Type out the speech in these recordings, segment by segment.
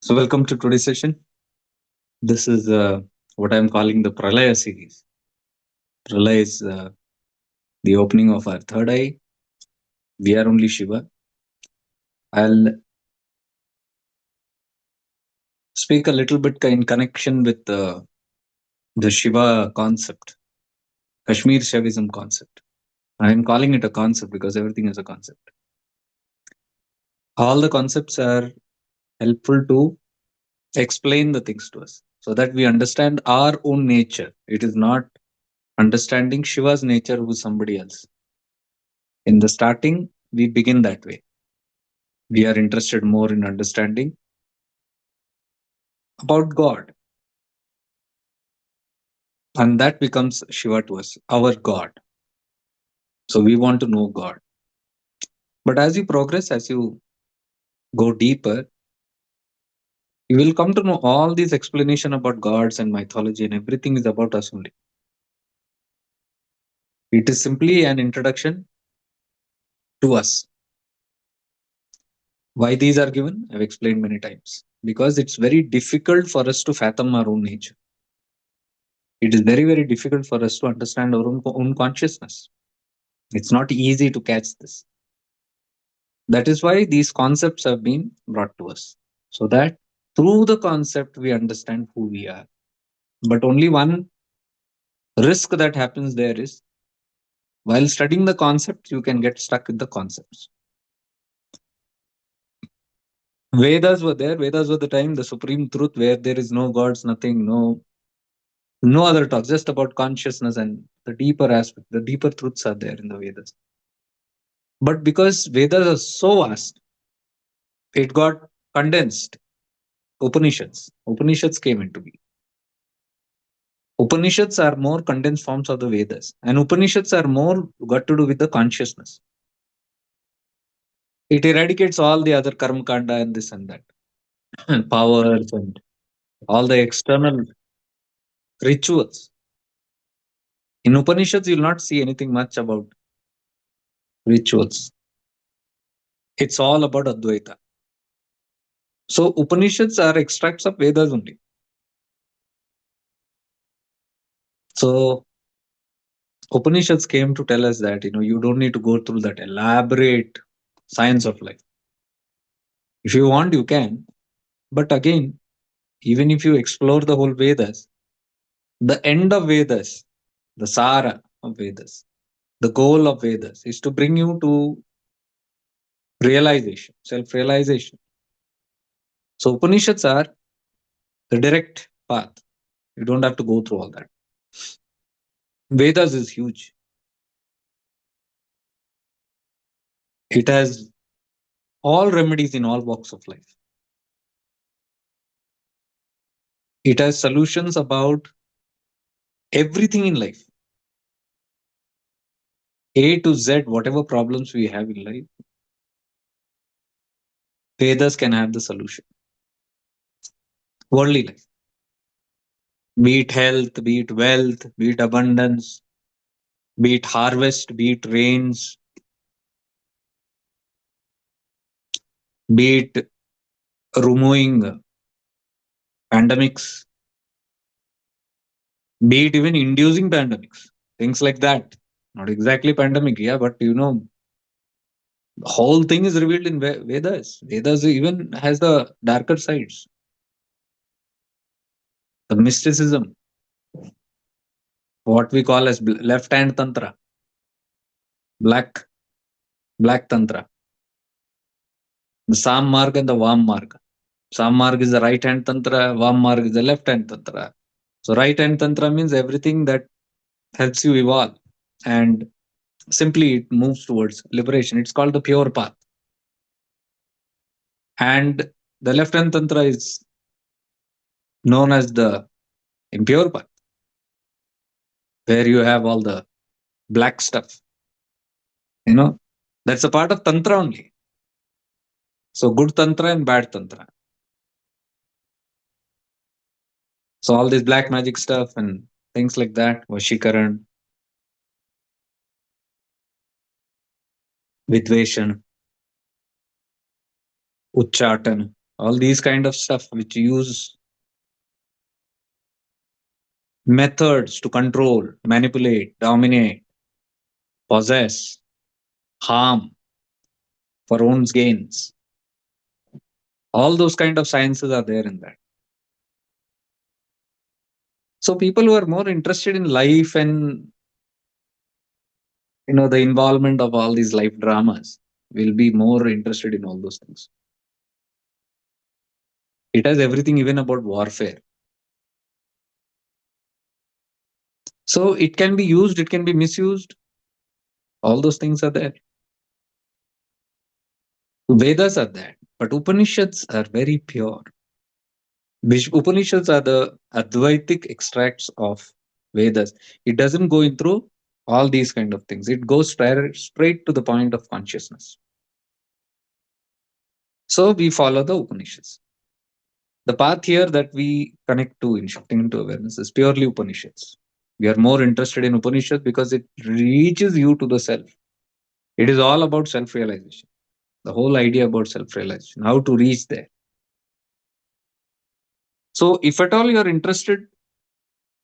So, welcome to today's session. This is what I'm calling the Pralaya series. Pralaya is the opening of our third eye. We are only Shiva. I'll speak a little bit in connection with the Shiva concept, Kashmir Shaivism concept. I'm calling it a concept because everything is a concept. All the concepts are helpful to explain the things to us so that we understand our own nature. It is not understanding Shiva's nature who is somebody else. In the starting, we begin that way. We are interested more in understanding about God, and that becomes Shiva to us, our God. So we want to know God. But as you progress, as you go deeper, you will come to know all these explanation about gods and mythology and everything is about us only. It is simply an introduction to us. Why these are given? I've explained many times. Because it's very difficult for us to fathom our own nature. It is very, very difficult for us to understand our own consciousness. It's not easy to catch this. That is why these concepts have been brought to us, so that through the concept we understand who we are. But only one risk that happens there is while studying the concept, you can get stuck with the concepts. Vedas were there. Vedas were the time, the supreme truth where there is no gods, nothing, no other talk, just about consciousness and the deeper aspect, the deeper truths are there in the Vedas. But because Vedas are so vast, it got condensed. Upanishads came into being. Upanishads are more condensed forms of the Vedas, and Upanishads are more got to do with the consciousness. It eradicates all the other karma kanda and this and that, and powers and all the external rituals. In Upanishads, you'll not see anything much about rituals. It's all about Advaita. So Upanishads are extracts of Vedas only. So Upanishads came to tell us that you don't need to go through that elaborate science of life. If you want, you can. But again, even if you explore the whole Vedas, the end of Vedas, the Sara of Vedas, the goal of Vedas is to bring you to realization, self realization. So, Upanishads are the direct path. You don't have to go through all that. Vedas is huge, it has all remedies in all walks of life, it has solutions about everything in life. A to Z, whatever problems we have in life, Vedas can have the solution. Worldly life, be it health, be it wealth, be it abundance, be it harvest, be it rains, be it removing pandemics, be it even inducing pandemics, things like that. Not exactly pandemic, yeah, but the whole thing is revealed in Vedas. Vedas even has the darker sides, the mysticism, what we call as left hand tantra, black black tantra, the Sam Marg and the Vam Marg. Sam Marg is the right hand tantra, Vam Marg is the left hand tantra. So right hand tantra means everything that helps you evolve, and simply it moves towards liberation. It's called the pure path. And the left hand tantra is known as the impure path, where you have all the black stuff. You know, that's a part of tantra only. So good tantra and bad tantra. So all this black magic stuff and things like that, Vashikaran, Vidveshan, Uchchatan. all these kind of stuff which use methods to control, manipulate, dominate, possess, harm for own gains. All those kind of sciences are there in that. So people who are more interested in life and the involvement of all these life dramas will be more interested in all those things. It has everything, even about warfare. So it can be used, it can be misused. All those things are there. Vedas are there, but Upanishads are very pure. Upanishads are the Advaitic extracts of Vedas. It doesn't go in through all these kind of things. It goes straight to the point of consciousness. So we follow the Upanishads. The path here that we connect to in shifting into awareness is purely Upanishads. We are more interested in Upanishads because it reaches you to the self. It is all about self realization. The whole idea about self realization, how to reach there. So, if at all you are interested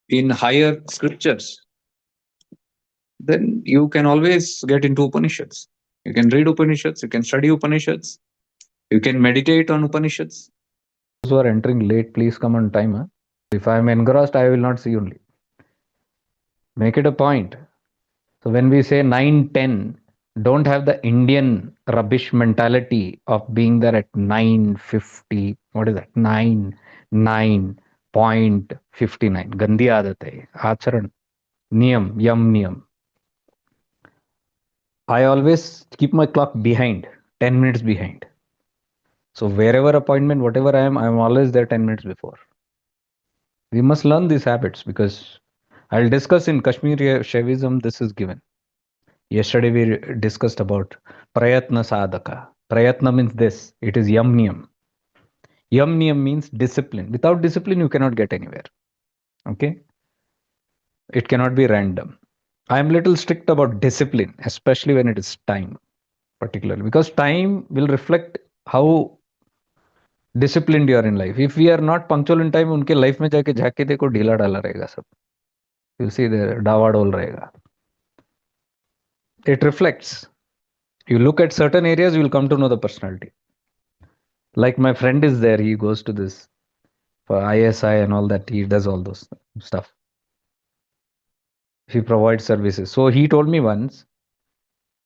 in higher scriptures, then you can always get into Upanishads. You can read Upanishads, you can study Upanishads, you can meditate on Upanishads. Those who are entering late, please come on time. Huh? If I am engrossed, I will not see only. Make it a point. So when we say 9:10, don't have the Indian rubbish mentality of being there at 9:50. What is that? 9:59. Gandi aadat hai. Acharan. Niyam. Yam niyam. I always keep my clock behind, 10 minutes behind. So wherever appointment, whatever I am always there 10 minutes before. We must learn these habits because I'll discuss in Kashmiri Shaivism, this is given. Yesterday we discussed about prayatna sadhaka. Prayatna means this. It is yam niyam. Yam niyam means discipline. Without discipline, you cannot get anywhere. Okay? It cannot be random. I am little strict about discipline, especially when it is time, particularly because time will reflect how disciplined you are in life. If we are not punctual in time, उनके life में जाके झाके देखो ढीला ढाला रहेगा सब. You'll see there डावाडोल रहेगा. It reflects. You look at certain areas, you will come to know the personality. Like my friend is there, he goes to this for ISI and all that. He does all those stuff. He provides services. So he told me once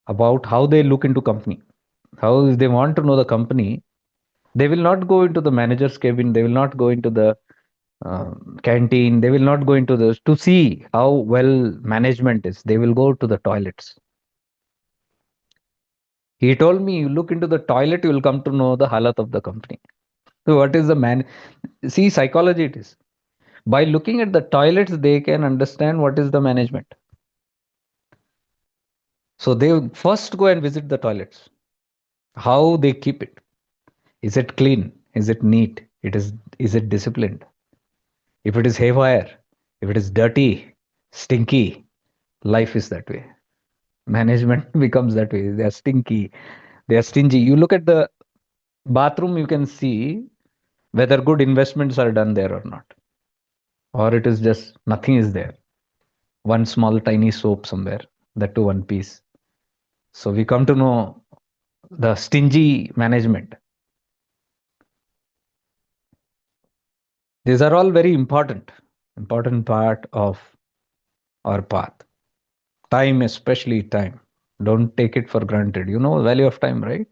about how they look into company. How if they want to know the company, they will not go into the manager's cabin. They will not go into the canteen. They will not go into the to see how well management is. They will go to the toilets. He told me, you look into the toilet, you will come to know the halat of the company. So what is the man? See, psychology it is. By looking at the toilets, they can understand what is the management. So they first go and visit the toilets. How they keep it. Is it clean? Is it neat? Is it disciplined? If it is haywire, if it is dirty, stinky, life is that way. Management becomes that way. They are stinky. They are stingy. You look at the bathroom, you can see whether good investments are done there or not. Or it is just nothing is there. One small tiny soap somewhere, that to one piece. So we come to know the stingy management. These are all very important part of our path. Time, especially time. Don't take it for granted. You know the value of time, right?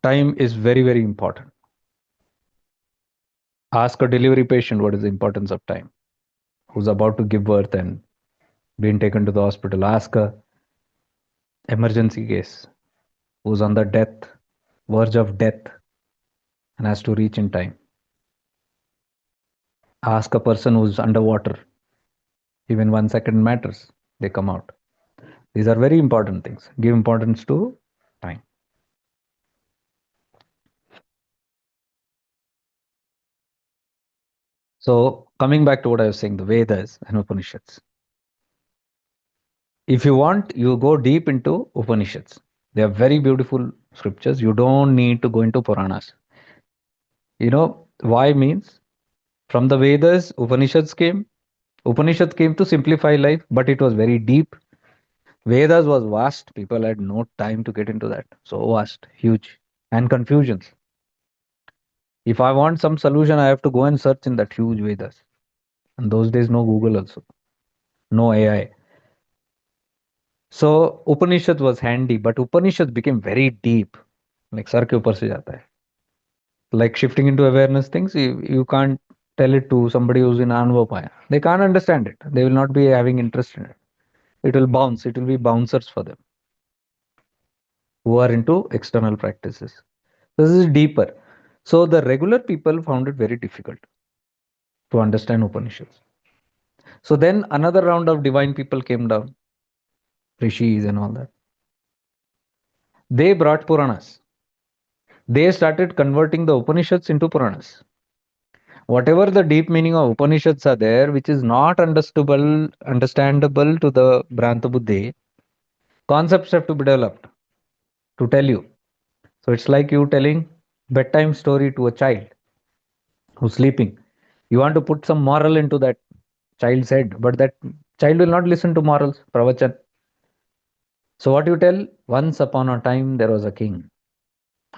Time is very, very important. Ask a delivery patient what is the importance of time, who's about to give birth and being taken to the hospital. Ask a emergency case who's on the verge of death and has to reach in time. Ask a person who's underwater. Even 1 second matters. They come out. These are very important things. Give importance to time. So coming back to what I was saying, the Vedas and Upanishads. If you want, you go deep into Upanishads. They are very beautiful scriptures. You don't need to go into Puranas. You know why means from the Vedas, Upanishads came. Upanishad came to simplify life, but it was very deep. Vedas was vast. People had no time to get into that. So vast, huge, and confusions. If I want some solution, I have to go and search in that huge Vedas. And those days, no Google also, no AI. So Upanishad was handy, but Upanishad became very deep. Like sir के ऊपर से जाता है. Like shifting into awareness things, you can't tell it to somebody who's in Anvapaya. They can't understand it. They will not be having interest in it. It will bounce. It will be bouncers for them who are into external practices. This is deeper. So the regular people found it very difficult to understand Upanishads. So then another round of divine people came down, rishis and all that. They brought Puranas. They started converting the Upanishads into Puranas. Whatever the deep meaning of Upanishads are there, which is not understandable to the Brahma Buddhi, concepts have to be developed to tell you. So it's like you telling bedtime story to a child who's sleeping. You want to put some moral into that child's head, but that child will not listen to morals, pravachan. So what you tell? Once upon a time there was a king,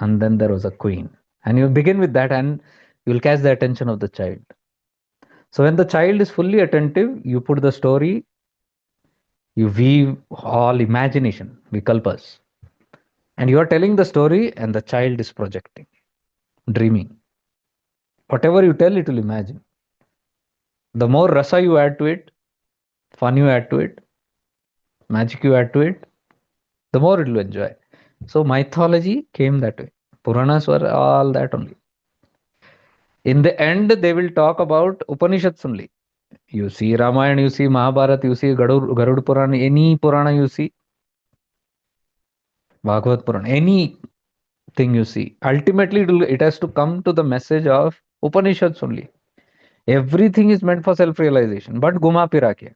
and then there was a queen, and you begin with that, and you will catch the attention of the child. So when the child is fully attentive, you put the story, you weave all imagination, vikalpas, and you are telling the story, and the child is projecting, dreaming. Whatever you tell, it will imagine. The more rasa you add to it, fun you add to it, magic you add to it, the more it will enjoy. So mythology came that way. Puranas were all that only. In the end, they will talk about Upanishads only. You see Ramayana, you see Mahabharata, you see Garud Purana, any Purana you see, Bhagavad Purana, anything you see. Ultimately, it has to come to the message of Upanishads only. Everything is meant for self realization, but Guma Pira ke.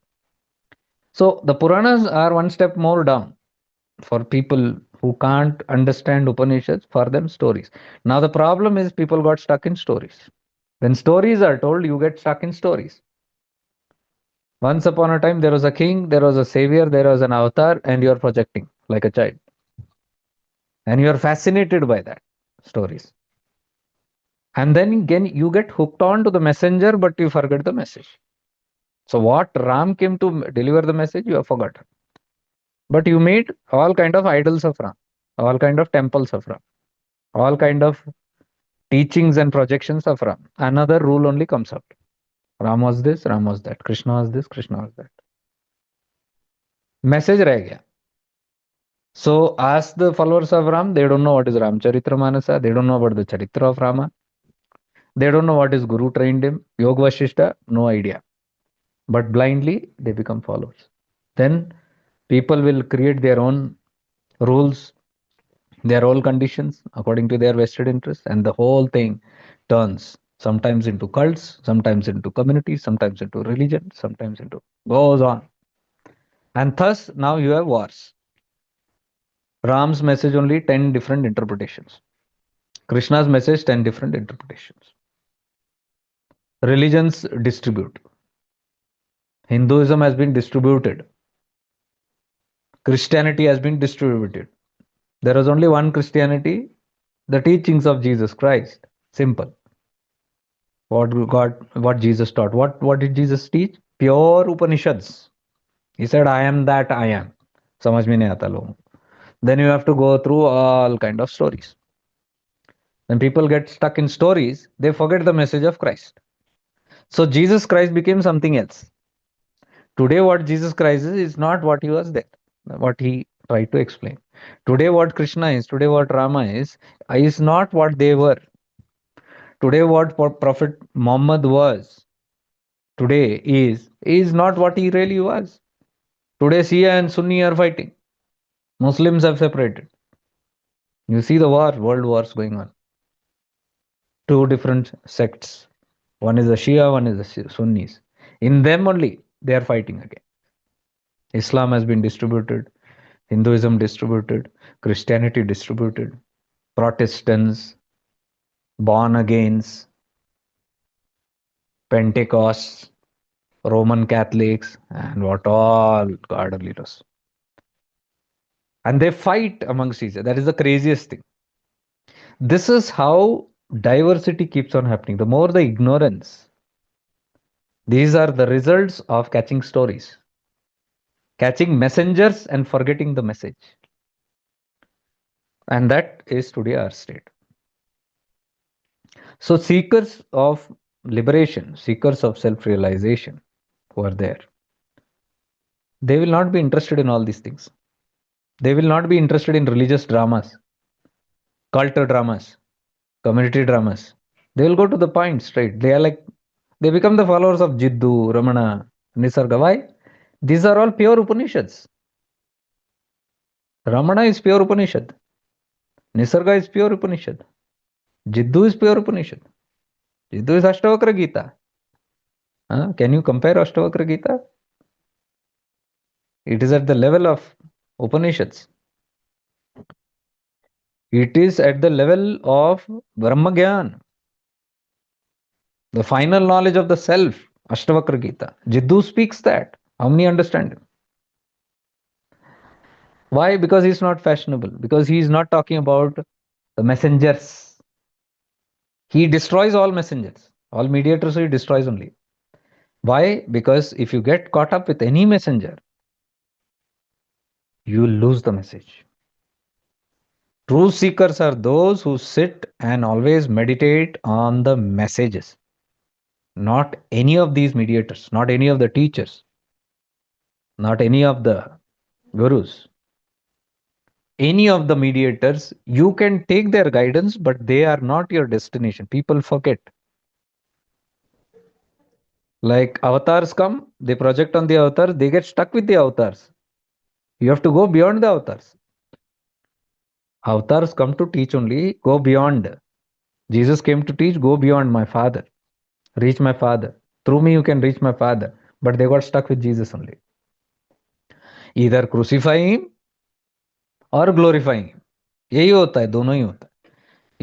So the Puranas are one step more down for people who can't understand Upanishads, for them stories. Now the problem is people got stuck in stories. When stories are told, you get stuck in stories. Once upon a time, there was a king, there was a savior, there was an avatar, and you are projecting like a child. And you are fascinated by that stories. And then again, you get hooked on to the messenger, but you forget the message. So what Ram came to deliver the message, you have forgotten. But you made all kind of idols of Ram, all kind of temples of Ram, all kind of teachings and projections of Ram. Another rule only comes out. Ram was this, Ram was that. Krishna was this, Krishna was that. Message रह गया. So ask the followers of Ram, they don't know what is Ramcharitmanas. They don't know about the Charitra of Rama. They don't know what his Guru trained him. Yoga Vashishta, no idea. But blindly they become followers. Then people will create their own rules, their own conditions according to their vested interests, and the whole thing turns sometimes into cults, sometimes into communities, sometimes into religion, sometimes into goes on. And thus now you have wars. Ram's message only 10 different interpretations. Krishna's message 10 different interpretations. Religions distribute. Hinduism has been distributed. Christianity has been distributed. There is only one Christianity, the teachings of Jesus Christ. Simple. What Jesus taught. What did Jesus teach? Pure Upanishads. He said, I am that I am. समझ में नहीं आता लोगों को. Then you have to go through all kind of stories. When people get stuck in stories, they forget the message of Christ. So Jesus Christ became something else. Today, what Jesus Christ is not what he was there, what he tried to explain. Today, what Krishna today, what Rama is not what they were. Today, what Prophet Muhammad was, today is not what he really was. Today, Shia and Sunni are fighting. Muslims have separated. You see the world wars going on. Two different sects. One is the Shia, one is the Sunnis. In them only, they are fighting again. Islam has been distributed. Hinduism distributed, Christianity distributed, Protestants, born agains, Pentecosts, Roman Catholics, and what all, God only knows. And they fight amongst each other. That is the craziest thing. This is how diversity keeps on happening. The more the ignorance, these are the results of catching stories, catching messengers and forgetting the message. And that is today our state. So, seekers of liberation, seekers of self realization who are there, they will not be interested in all these things. They will not be interested in religious dramas, cult dramas, community dramas. They will go to the point straight. They are like, they become the followers of Jiddu, Ramana, Nisarga. Why? These are all pure Upanishads. Ramana is pure Upanishad. Nisarga is pure Upanishad. Jiddu is pure Upanishad. Jiddu is Ashtavakra Gita. Can you compare Ashtavakra Gita? It is at the level of Upanishads. It is at the level of Brahmagyan, the final knowledge of the self, Ashtavakra Gita. Jiddu speaks that. How many understand him? Why? Because he's not fashionable. Because he is not talking about the messengers. He destroys all messengers. All mediators he destroys only. Why? Because if you get caught up with any messenger, you will lose the message. True seekers are those who sit and always meditate on the messages, not any of these mediators, not any of the teachers, not any of the gurus, any of the mediators. You can take their guidance, but they are not your destination. People forget. Like avatars come, they project on the avatars, they get stuck with the avatars. You have to go beyond the avatars. Avatars come to teach only, go beyond. Jesus came to teach, go beyond my Father, reach my Father. Through me, you can reach my Father. But they got stuck with Jesus only. Either crucify him और glorifying him, यही होता है, दोनों ही होता है.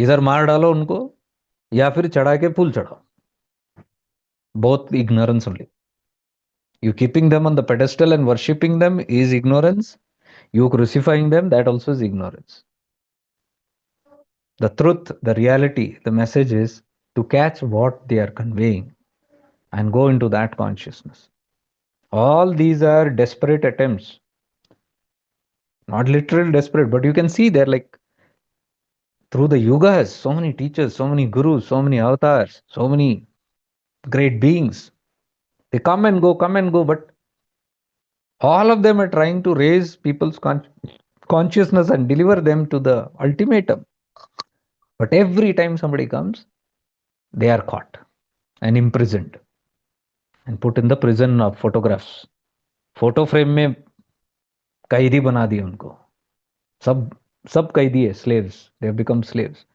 इधर मार डालो उनको या फिर चढ़ा के फूल चढ़ाओ. Both ignorance only. You keeping them on the pedestal and worshipping them is ignorance. You crucifying them, that also is ignorance. The truth, the reality, the message is to catch what they are conveying and go into that consciousness. All these are desperate attempts. Not literal desperate, but you can see they're like through the yugas, so many teachers, so many gurus, so many avatars, so many great beings. They come and go, but all of them are trying to raise people's consciousness and deliver them to the ultimatum. But every time somebody comes, they are caught and imprisoned and put in the prison of photographs. Photo frame में कैदी बना दिए उनको. सब सब कैदी है, slaves. They have become slaves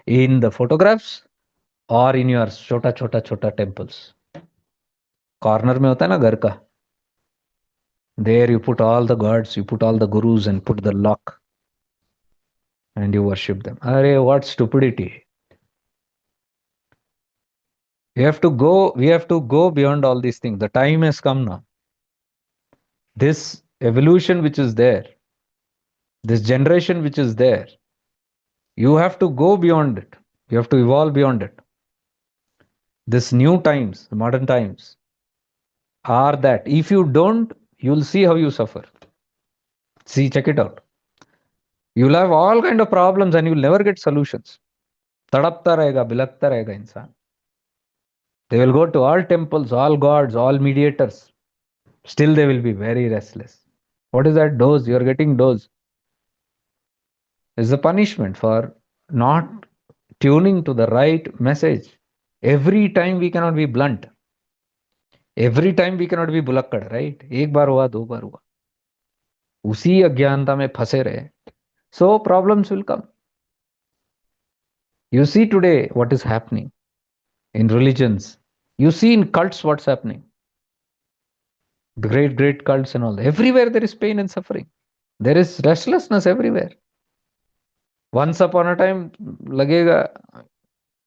in the photographs or in your छोटा छोटा छोटा temples. कॉर्नर में होता है ना घर का, there you put all the gods, you put all the gurus and put the lock and you worship them. Arey, what stupidity. We have to go beyond all these things. The time has come now. This evolution which is there, this generation which is there, you have to go beyond it. You have to evolve beyond it. This new times, the modern times, are that if you don't, you'll see how you suffer. See, check it out. You'll have all kind of problems and you'll never get solutions. तड़पता रहेगा, बिलखता रहेगा इंसान. They will go to all temples, all gods, all mediators. Still they will be very restless. What is that dose? You are getting dose. It's a punishment for not tuning to the right message. Every time we cannot be blunt. Every time we cannot be बुलक्कड़, right? एक बार हुआ, दो बार हुआ, उसी अज्ञानता में फंसे रहे. So problems will come. You see today what is happening in religions. You see in cults what's happening. The great cults and all. Everywhere there is pain and suffering. There is restlessness everywhere. Once upon a time लगेगा,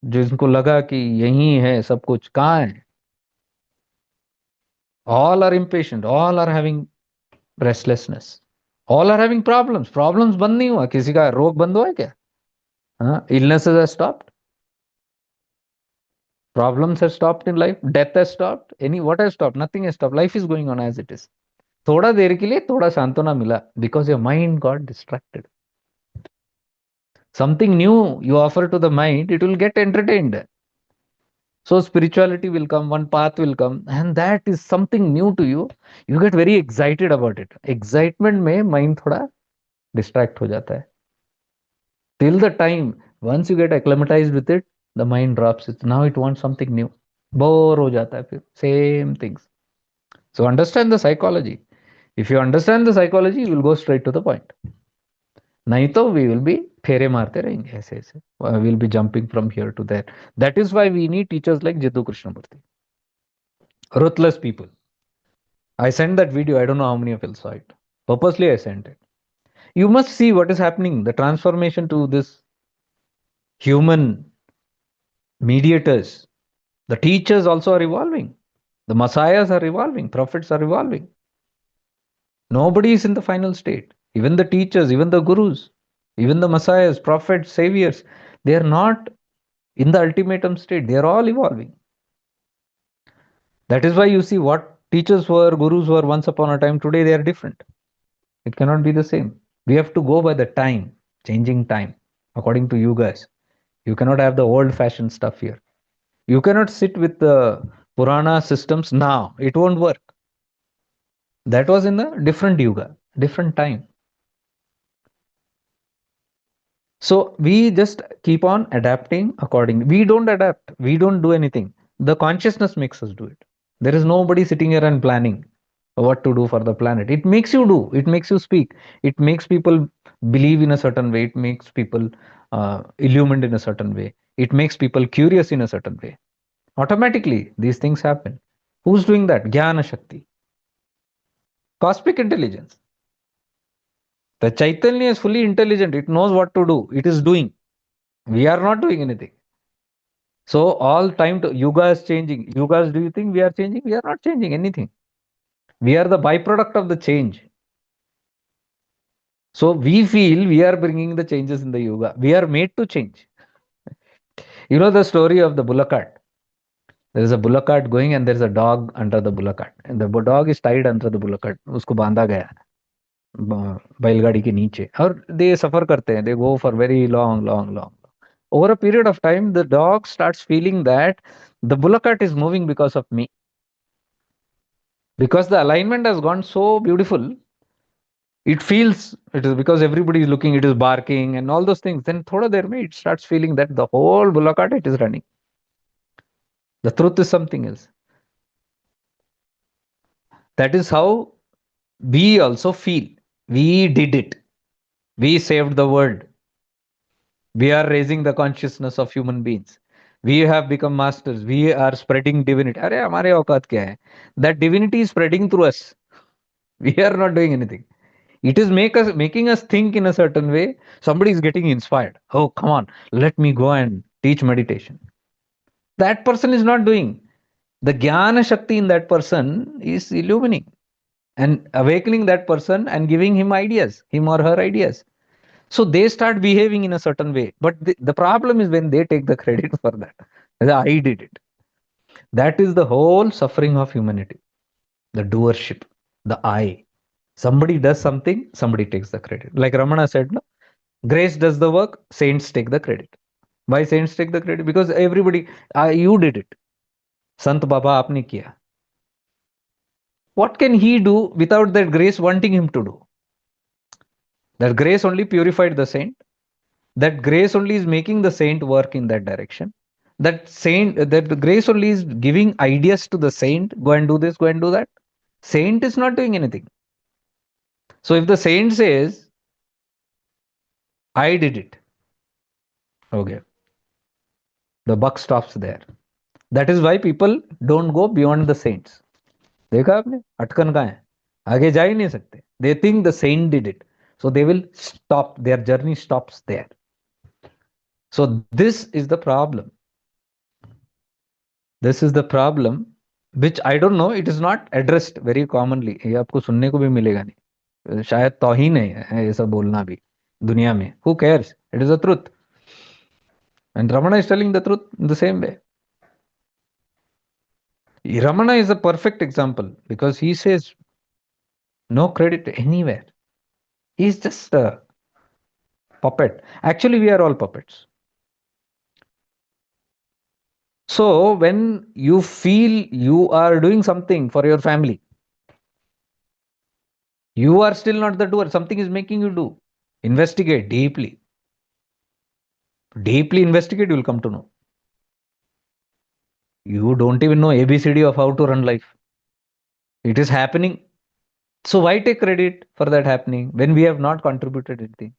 जिनको लगा कि यही है सब कुछ, कहाँ है? All are impatient, all are having restlessness, all are having problems. Problems बंद नहीं हुआ, किसी का रोग बंद हुआ है क्या? हाँ, illnesses have stopped, problems have stopped in life, death has stopped, any what has stopped? Nothing has stopped. Life is going on as it is. थोड़ा देर के लिए थोड़ा सांत्वना मिला, because your mind got distracted. Something new you offer to the mind, it will get entertained. So spirituality will come, one path will come, and that is something new to you. You get very excited about it. Excitement में mind थोड़ा distract हो जाता है. Till the time, once you get acclimatized with it, the mind drops it. Now it wants something new. Bore हो जाता है फिर. Same things. So understand the psychology. If you understand the psychology, you will go straight to the point. नहीं तो we will be फेरे मारते रहेंगे ऐसे ऐसे. We will be jumping from here to there. That is why we need teachers like Jiddu Krishnamurti. Ruthless people. I sent that video. I don't know how many of you saw it. Purposely I sent it. You must see what is happening. The transformation to this human mediators. The teachers also are evolving. The messiahs are evolving. Prophets are evolving. Nobody is in the final state. Even the teachers, even the gurus, even the messiahs, prophets, saviors, they are not in the ultimatum state. They are all evolving. That is why you see what teachers were, gurus were once upon a time, today they are different. It cannot be the same. We have to go by the time, changing time, according to you guys. You cannot have the old fashioned stuff here. You cannot sit with the Purana systems now. It won't work. That was in a different yuga, different time. So we just keep on adapting accordingly. We don't adapt. We don't do anything. The consciousness makes us do it. There is nobody sitting here and planning what to do for the planet. It makes you do. It makes you speak. It makes people believe in a certain way. It makes people illumined in a certain way. It makes people curious in a certain way. Automatically, these things happen. Who's doing that? Jnana Shakti. Cosmic intelligence. The Chaitanya is fully intelligent. It knows what to do. It is doing. We are not doing anything. So all time to yuga is changing. Yugas, do you think we are changing? We are not changing anything. We are the byproduct of the change. So we feel we are bringing the changes in the yuga. We are made to change. You know the story of the bullock cart. There is a bullock cart going and there is a dog under the bullock cart. And the dog is tied under the bullock cart. उसको बांधा गया बैलगाड़ी के नीचे और they suffer करते हैं. They go for very long. Over a period of time, the dog starts feeling that the bullock cart is moving because of me. Because the alignment has gone so beautiful, it feels it is because everybody is looking, it is barking and all those things. Then thoda der mein it starts feeling that the whole bullock cart it is running. The truth is something else. That is how we also feel. We did it. We saved the world. We are raising the consciousness of human beings. We have become masters. We are spreading divinity. अरे हमारे औकात क्या है? That divinity is spreading through us. We are not doing anything. It is making us think in a certain way. Somebody is getting inspired. Oh, come on, let me go and teach meditation. That person is not doing. The Jnana Shakti in that person is illumining and awakening that person and giving him ideas, him or her ideas. So they start behaving in a certain way. But the problem is when they take the credit for that. I did it. That is the whole suffering of humanity. The doership, the I. Somebody does something, somebody takes the credit. Like Ramana said, no? Grace does the work, saints take the credit. Why saints take the credit? Because everybody, you did it. Sant Baba आपने किया. What can he do without that grace wanting him to do? That grace only purified the saint. That grace only is making the saint work in that direction. That the grace only is giving ideas to the saint. Go and do this, go and do that. Saint is not doing anything. So if the saint says, I did it, okay, the buck stops there. That is why people don't go beyond the saints. देखा आपने अटकन कहाँ है आगे जा ही नहीं सकते. They think the saint did it. So they will stop, their journey stops there. So this is the problem. This is the problem which I don't know, it is not addressed very commonly. ये आपको सुनने को भी मिलेगा नहीं, शायद तौहीन है ये सब बोलना भी दुनिया में. Who cares? It is the truth. And Ramana is telling the truth in the same way. Ramana is a perfect example because he says no credit anywhere. He's just a puppet. Actually, we are all puppets. So when you feel you are doing something for your family, you are still not the doer. Something is making you do. Investigate deeply. Deeply investigate, you will come to know. You don't even know ABCD of how to run life. It is happening. So why take credit for that happening when we have not contributed anything?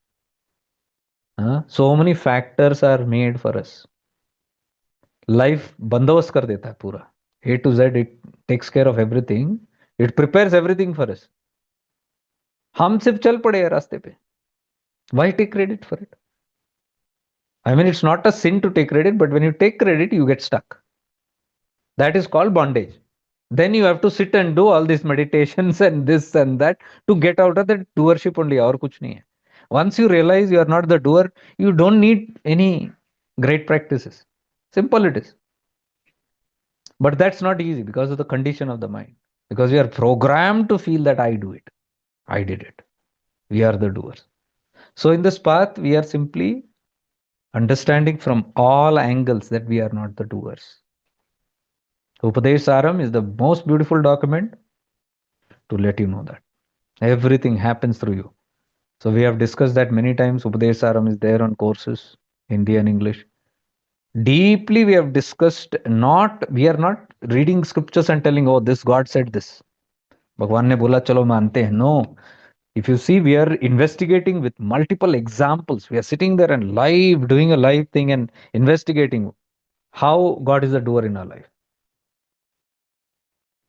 So many factors are made for us. Life बंदोबस्त कर देता है पूरा. A to Z, it takes care of everything. It prepares everything for us. हम सिर्फ चल पड़े हैं रास्ते पे. Why take credit for it? I mean, it's not a sin to take credit, but when you take credit, you get stuck. That is called bondage. Then you have to sit and do all these meditations and this and that to get out of the doership only. और कुछ नहीं है. Once you realize you are not the doer, you don't need any great practices. Simple it is. But that's not easy because of the condition of the mind. Because we are programmed to feel that I do it. I did it. We are the doers. So in this path, we are simply understanding from all angles that we are not the doers. Upadesh Saram is the most beautiful document to let you know that. Everything happens through you. So we have discussed that many times. Upadesh Saram is there on courses, Hindi and English. Deeply we have discussed, we are not reading scriptures and telling, oh, this God said this. भगवान ने बोला चलो मानते हैं. No. If you see, we are investigating with multiple examples. We are sitting there and live, doing a live thing and investigating how God is a doer in our life.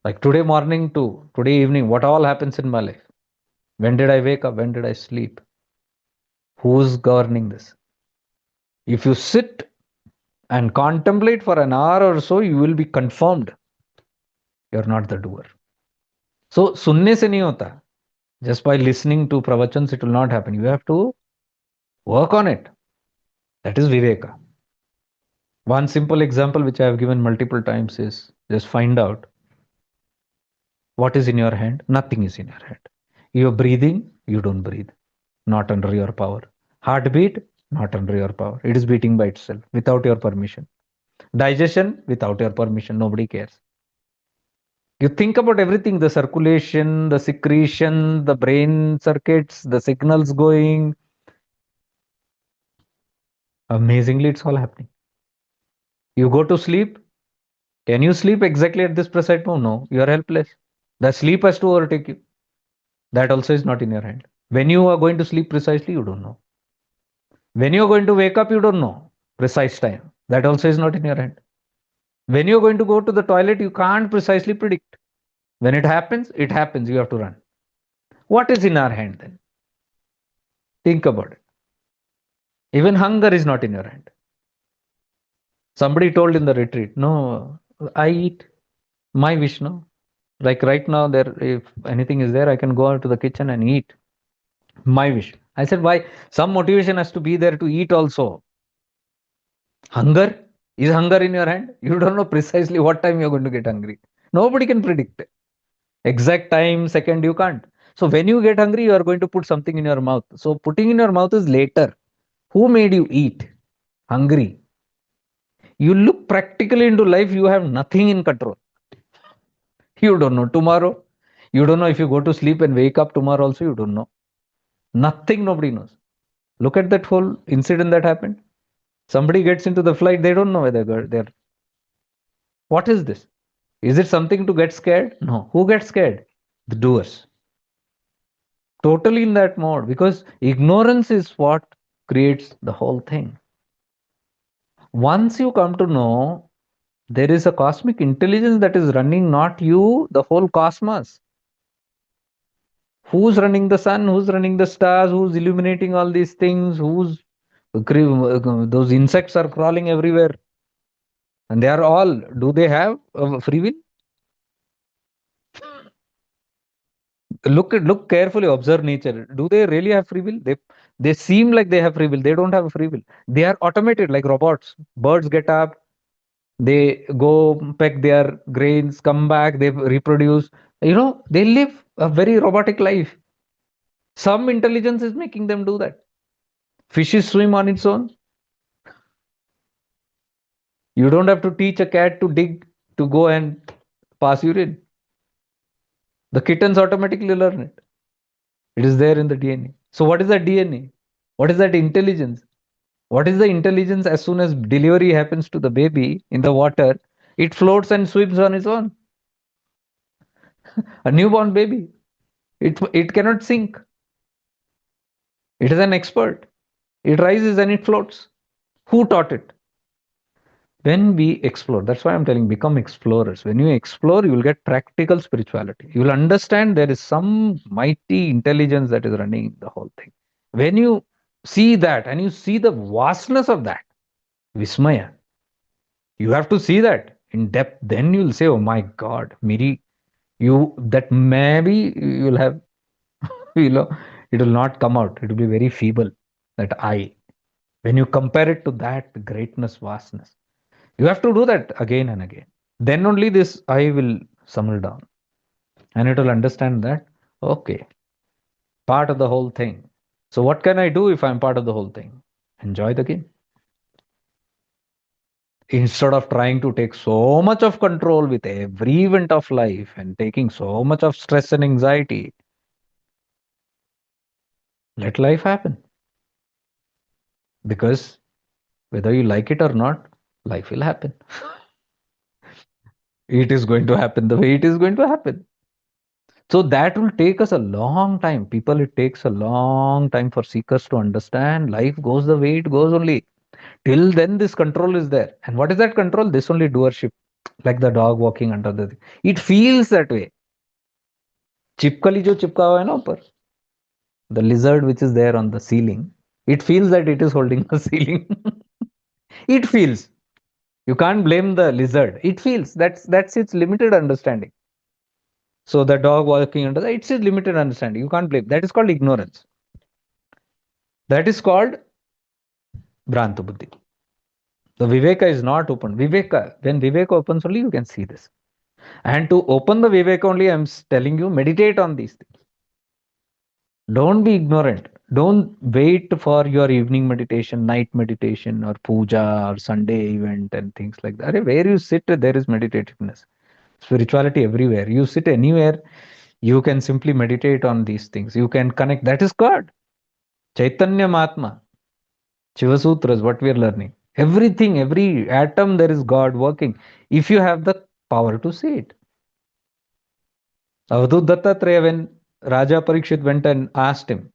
Like today morning to today evening, what all happens in my life? When did I wake up? When did I sleep? Who's governing this? If you sit and contemplate for an hour or so, you will be confirmed you're not the doer. So सुनने से नहीं होता. Just by listening to pravachans, it will not happen. You have to work on it. That is Viveka. One simple example which I have given multiple times is just find out what is in your hand. Nothing is in your hand. You're breathing, you don't breathe. Not under your power. Heartbeat, not under your power. It is beating by itself without your permission. Digestion, without your permission. Nobody cares. You think about everything, the circulation, the secretion, the brain circuits, the signals going. Amazingly, it's all happening. You go to sleep. Can you sleep exactly at this precise moment? No, you are helpless. The sleep has to overtake you. That also is not in your hand. When you are going to sleep precisely, you don't know. When you are going to wake up, you don't know precise time. That also is not in your hand. When you are going to go to the toilet, you can't precisely predict. When it happens, you have to run. What is in our hand then? Think about it. Even hunger is not in your hand. Somebody told in the retreat, no, I eat my wish, no. Like right now, there, if anything is there, I can go out to the kitchen and eat. My wish. I said, why? Some motivation has to be there to eat also. Hunger? Is hunger in your hand? You don't know precisely what time you're going to get hungry. Nobody can predict. Exact time, second, you can't. So when you get hungry, you are going to put something in your mouth. So putting in your mouth is later. Who made you eat? Hungry. You look practically into life, you have nothing in control. You don't know tomorrow. You don't know if you go to sleep and wake up tomorrow also, you don't know. Nothing, nobody knows. Look at that whole incident that happened. Somebody gets into the flight, they don't know whether they're. What is this? Is it something to get scared? No. Who gets scared? The doers. Totally in that mode because ignorance is what creates the whole thing. Once you come to know there is a cosmic intelligence that is running, not you, the whole cosmos. Who's running the sun? Who's running the stars? Who's illuminating all these things? Those insects are crawling everywhere, and they are all. Do they have free will? Look carefully. Observe nature. Do they really have free will? They seem like they have free will. They don't have free will. They are automated like robots. Birds get up, they go peck their grains, come back, they reproduce. They live a very robotic life. Some intelligence is making them do that. Fishes swim on its own. You don't have to teach a cat to dig to go and pass urine. The kittens automatically learn it. It is there in the DNA. So what is that DNA? What is that intelligence? What is the intelligence? As soon as delivery happens to the baby in the water, it floats and swims on its own. A newborn baby. It cannot sink. It is an expert. It rises and it floats. Who taught it? When we explore, that's why I'm telling, become explorers. When you explore, you will get practical spirituality. You will understand there is some mighty intelligence that is running the whole thing. When you see that and you see the vastness of that, Vismaya, you have to see that in depth. Then you'll say, oh my God, Miri, that maybe you'll have, you know, it will not come out. It will be very feeble, that I. When you compare it to that greatness, vastness, you have to do that again and again. Then only this I will settle down and it will understand that, okay, part of the whole thing. So, what can I do if I'm part of the whole thing? Enjoy the game. Instead of trying to take so much of control with every event of life and taking so much of stress and anxiety, let life happen. Because whether you like it or not, life will happen. It is going to happen the way it is going to happen. So that will take us a long time. People, it takes a long time for seekers to understand life goes the way it goes only. Till then, this control is there. And what is that control? This only doership, like the dog walking under the thing. It feels that way. चिपकली जो चिपका हुआ है ना ऊपर, the lizard which is there on the ceiling, it feels that it is holding the ceiling. It feels. You can't blame the lizard. It feels. That's its limited understanding. So the dog walking under it's a limited understanding. You can't blame. That is called ignorance. That is called Branta Buddhi. The Viveka is not open. Viveka, when Viveka opens only, you can see this. And to open the Viveka only, I'm telling you, meditate on these things. Don't be ignorant. Don't wait for your evening meditation, night meditation, or puja, or Sunday event, and things like that. Where you sit, there is meditativeness. Spirituality everywhere. You sit anywhere, you can simply meditate on these things. You can connect. That is God. Chaitanya Mahatma. Shiva Sutras, what we are learning. Everything, every atom, there is God working. If you have the power to see it. Avadut Dattatreya, when Raja Parikshit went and asked him,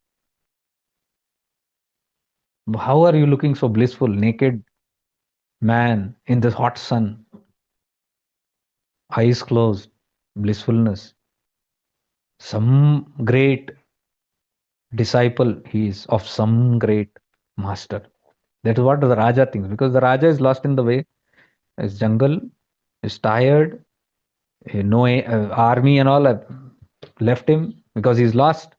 how are you looking so blissful, naked man in this hot sun, eyes closed, blissfulness? Some great disciple he is of some great master. That is what the Raja thinks, because the Raja is lost in the way. His jungle is tired. No army and all have left him because he's lost,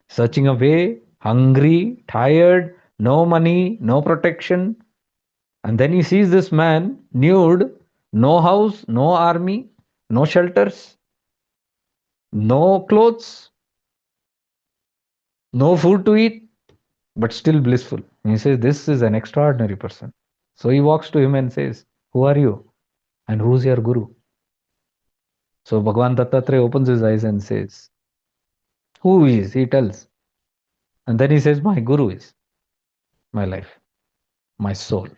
searching a way, hungry, tired, no money, no protection. And then he sees this man nude, no house, no army, no shelters, no clothes, no food to eat, but still blissful. And he says, this is an extraordinary person. So he walks to him and says, who are you? And who's your guru? So Bhagavan Dattatreya opens his eyes and says, who is? He tells. And then he says, my guru is my life, my soul.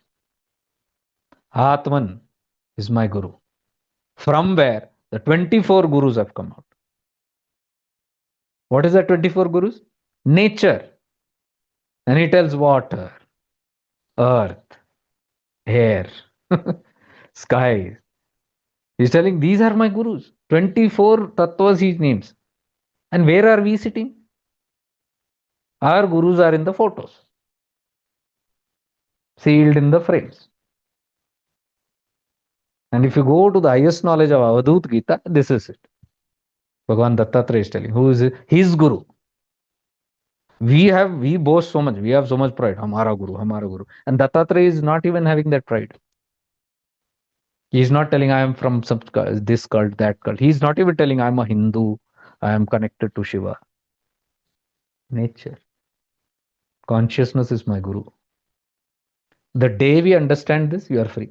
Atman is my guru. From where the 24 gurus have come out. What is that 24 gurus? Nature. And he tells water, earth, air, sky. He's telling these are my gurus. 24 tattvas he names. And where are we sitting? Our gurus are in the photos, sealed in the frames. And if you go to the highest knowledge of Avadut Gita, this is it. Bhagavan Dattatreya is telling who is his guru. We boast so much, we have so much pride. Hamara guru, Hamara guru. And Dattatreya is not even having that pride. He is not telling I am from some this cult, that cult. He is not even telling I am a Hindu, I am connected to Shiva. Nature. Consciousness is my guru. The day we understand this, you are free.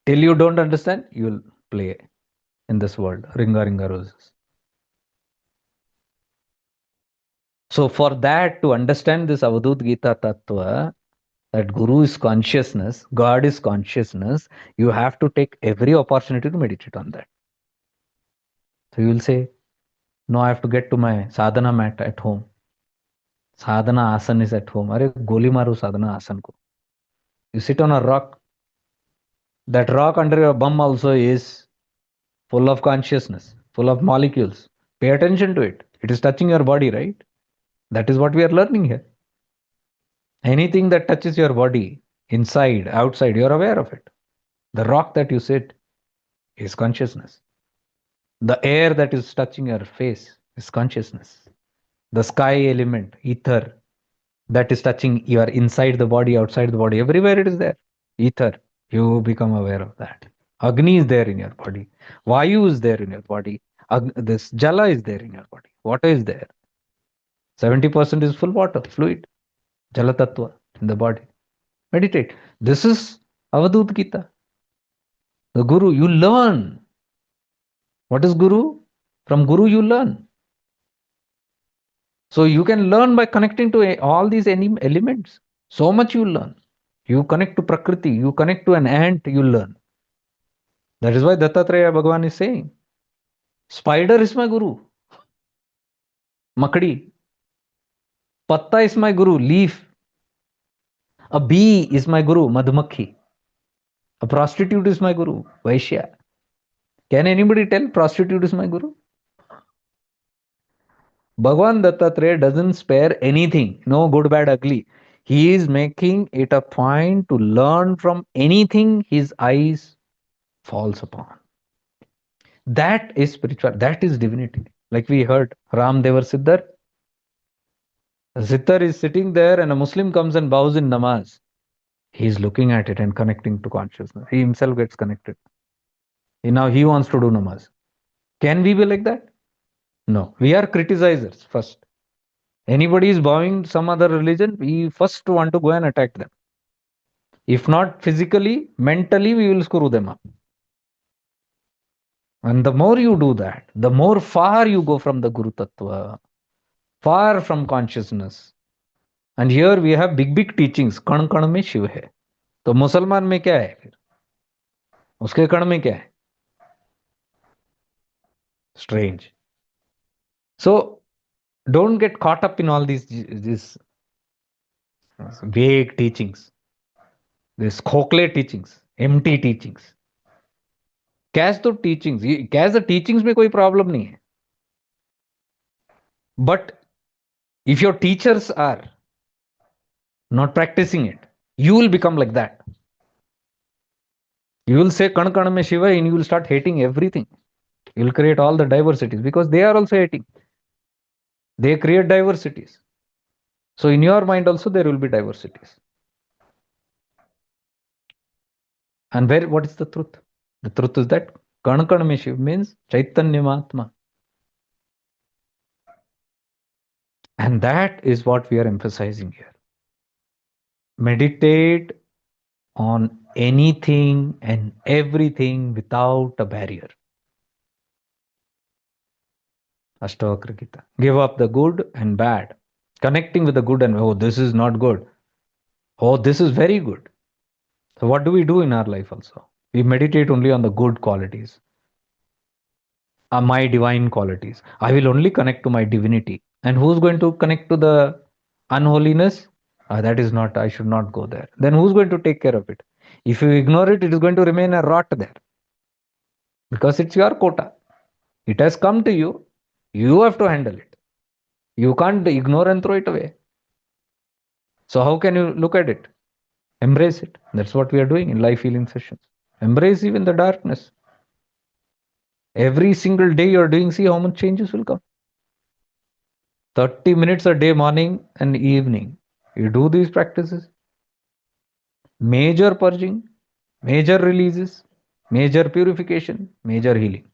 Till you don't understand, you will play in this world. Ringa Ringa Roses. So for that, to understand this Avadut Gita Tattva, that Guru is consciousness, God is consciousness, you have to take every opportunity to meditate on that. So you will say, no, I have to get to my sadhana mat at home. Sadhana asan is at home. Are goli maru sadhana asan ko. You sit on a rock. That rock under your bum also is full of consciousness, full of molecules. Pay attention to it. It is touching your body, right? That is what we are learning here. Anything that touches your body, inside, outside, you're aware of it. The rock that you sit is consciousness. The air that is touching your face is consciousness. The sky element, ether, that is touching your inside the body, outside the body, everywhere it is there. Ether, you become aware of that. Agni is there in your body. Vayu is there in your body. This Jala is there in your body. Water is there. 70% is full water, fluid. Jala Tattva in the body. Meditate. This is Avadut Gita. The Guru, you learn. What is Guru? From Guru you learn. So you can learn by connecting to all these elements. So much you learn. You connect to Prakriti, you connect to an ant, you learn. That is why Dattatreya Bhagavan is saying, spider is my Guru. Makdi. Patta is my Guru, leaf. A bee is my Guru, Madhumakhi. A prostitute is my Guru, Vaishya. Can anybody tell prostitute is my Guru? Bhagavan Dattatreya doesn't spare anything, no good, bad, ugly. He is making it a point to learn from anything his eyes falls upon. That is spiritual, that is divinity. Like we heard, Ram Devar Siddhar. Siddhar is sitting there and a Muslim comes and bows in namaz. He is looking at it and connecting to consciousness. He himself gets connected. Now he wants to do namaz. Can we be like that? No. We are criticizers first. Anybody is bowing some other religion, we first want to go and attack them. If not physically, mentally, we will screw them up. And the more you do that, the more far you go from the Guru Tattva, far from consciousness. And here we have big teachings. कण कण में शिव है. तो मुसलमान में क्या है फिर? उसके कण में क्या है? Strange. So don't get caught up in all these vague teachings, these खोखले teachings, empty teachings. कैच तो टीचिंग्स, कैच द टीचिंग्स में कोई प्रॉब्लम नहीं है. But if your teachers are not practicing it, you will become like that. You will say kan kan mein Shiva and you will start hating everything. You will create all the diversities because they are also hating. They create diversities. So in your mind also there will be diversities. And what is the truth? The truth is that kan kan mein Shiva means Chaitanya Mahatma. And that is what we are emphasizing here. Meditate on anything and everything without a barrier. Ashtavakra Gita. Give up the good and bad. Connecting with the good and, oh, this is not good. Oh, this is very good. So what do we do in our life also? We meditate only on the good qualities. My divine qualities. I will only connect to my divinity. And who's going to connect to the unholiness? That is not, I should not go there. Then who's going to take care of it? If you ignore it, it is going to remain a rot there. Because it's your quota. It has come to you. You have to handle it. You can't ignore and throw it away. So how can you look at it? Embrace it. That's what we are doing in life healing sessions. Embrace even the darkness. Every single day you're doing, see how much changes will come. 30 minutes a day, morning and evening. You do these practices, major purging, major releases, major purification, major healing.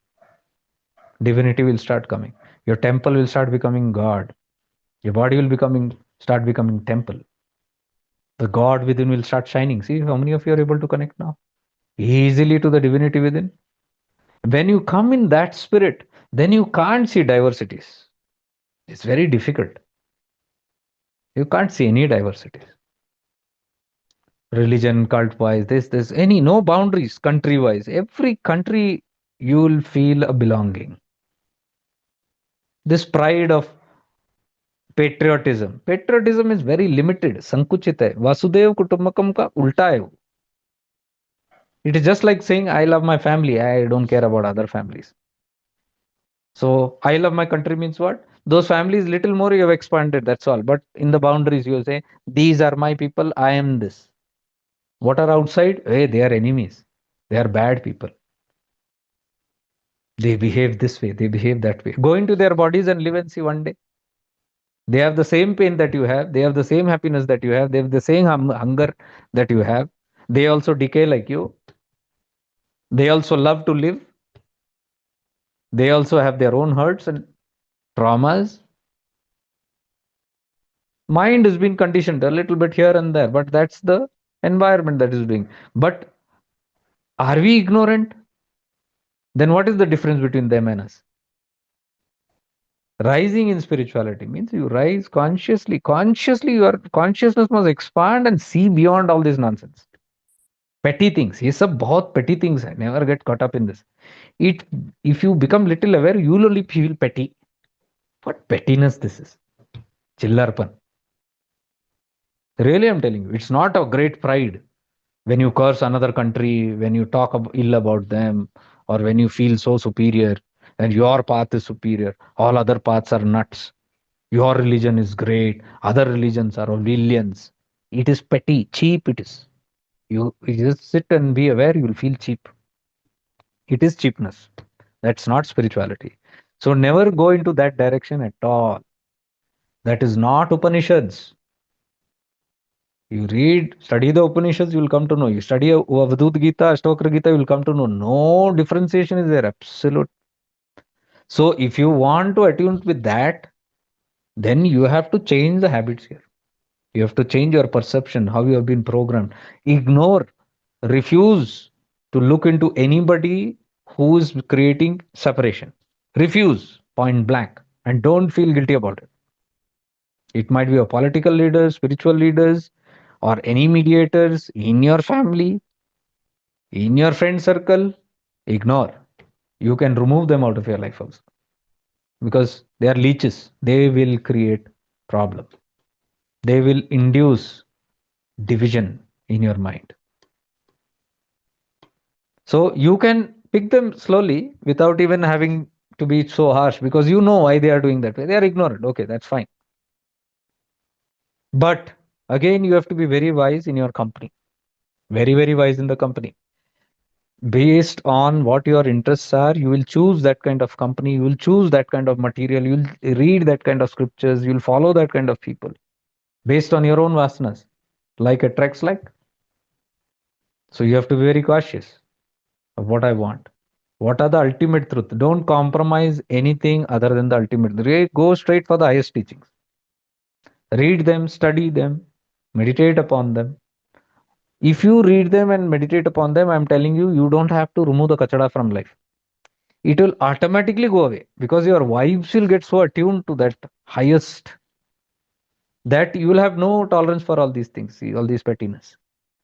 Divinity will start coming. Your temple will start becoming God. Your body will start becoming temple. The God within will start shining. See how many of you are able to connect now? Easily to the divinity within. When you come in that spirit, then you can't see diversities. It's very difficult. You can't see any diversities. Religion, cult wise, this, any, no boundaries, country wise. Every country you will feel a belonging. This pride of patriotism. Patriotism is very limited, संकुचित है. वासुदेव कुटुंबकम का उल्टा है वो. It is just like saying, I love my family, I don't care about other families. So, I love my country means what? Those families, little more you have expanded, that's all. But in the boundaries, you say, these are my people, I am this. What are outside? Hey, they are enemies. They are bad people. They behave this way, they behave that way. Go into their bodies and live and see one day. They have the same pain that you have, they have the same happiness that you have, they have the same hunger that you have. They also decay like you. They also love to live. They also have their own hurts and traumas. Mind has been conditioned a little bit here and there, but that's the environment that is doing. But are we ignorant? Then what is the difference between them and us? Rising in spirituality means you rise consciously. Consciously, your consciousness must expand and see beyond all this nonsense. Petty things. ये सब बहुत petty things है. Never get caught up in this. It, if you become little aware, you will only feel petty. What pettiness this is. Chillarpan. Really, I'm telling you, it's not a great pride when you curse another country, when you talk ill about them, or when you feel so superior and your path is superior. All other paths are nuts. Your religion is great. Other religions are villains. It is petty, cheap. It is. You just sit and be aware. You will feel cheap. It is cheapness. That's not spirituality. So never go into that direction at all. That is not Upanishads. You read, study the Upanishads, you will come to know. You study Avadut Gita, Ashtokra Gita, you will come to know. No differentiation is there. Absolute. So if you want to attune with that, then you have to change the habits here. You have to change your perception, how you have been programmed. Ignore, refuse to look into anybody who is creating separation. Refuse, point blank, and don't feel guilty about it. It might be a political leader, spiritual leaders, or any mediators in your family, in your friend circle. Ignore. You can remove them out of your life also because they are leeches. They will create problem. They will induce division in your mind. So you can pick them slowly without even having to be so harsh because you know why they are doing that way. They are ignorant. Okay, that's fine. But again, you have to be very wise in your company. Very, very wise in the company. Based on what your interests are, you will choose that kind of company. You will choose that kind of material. You will read that kind of scriptures. You will follow that kind of people based on your own vasanas. Like attracts like. So you have to be very cautious of what I want. What are the ultimate truth? Don't compromise anything other than the ultimate. Go straight for the highest teachings. Read them, study them, meditate upon them. If you read them and meditate upon them, I'm telling you, you don't have to remove the kachada from life. It will automatically go away because your vibes will get so attuned to that highest that you will have no tolerance for all these things, all these pettiness.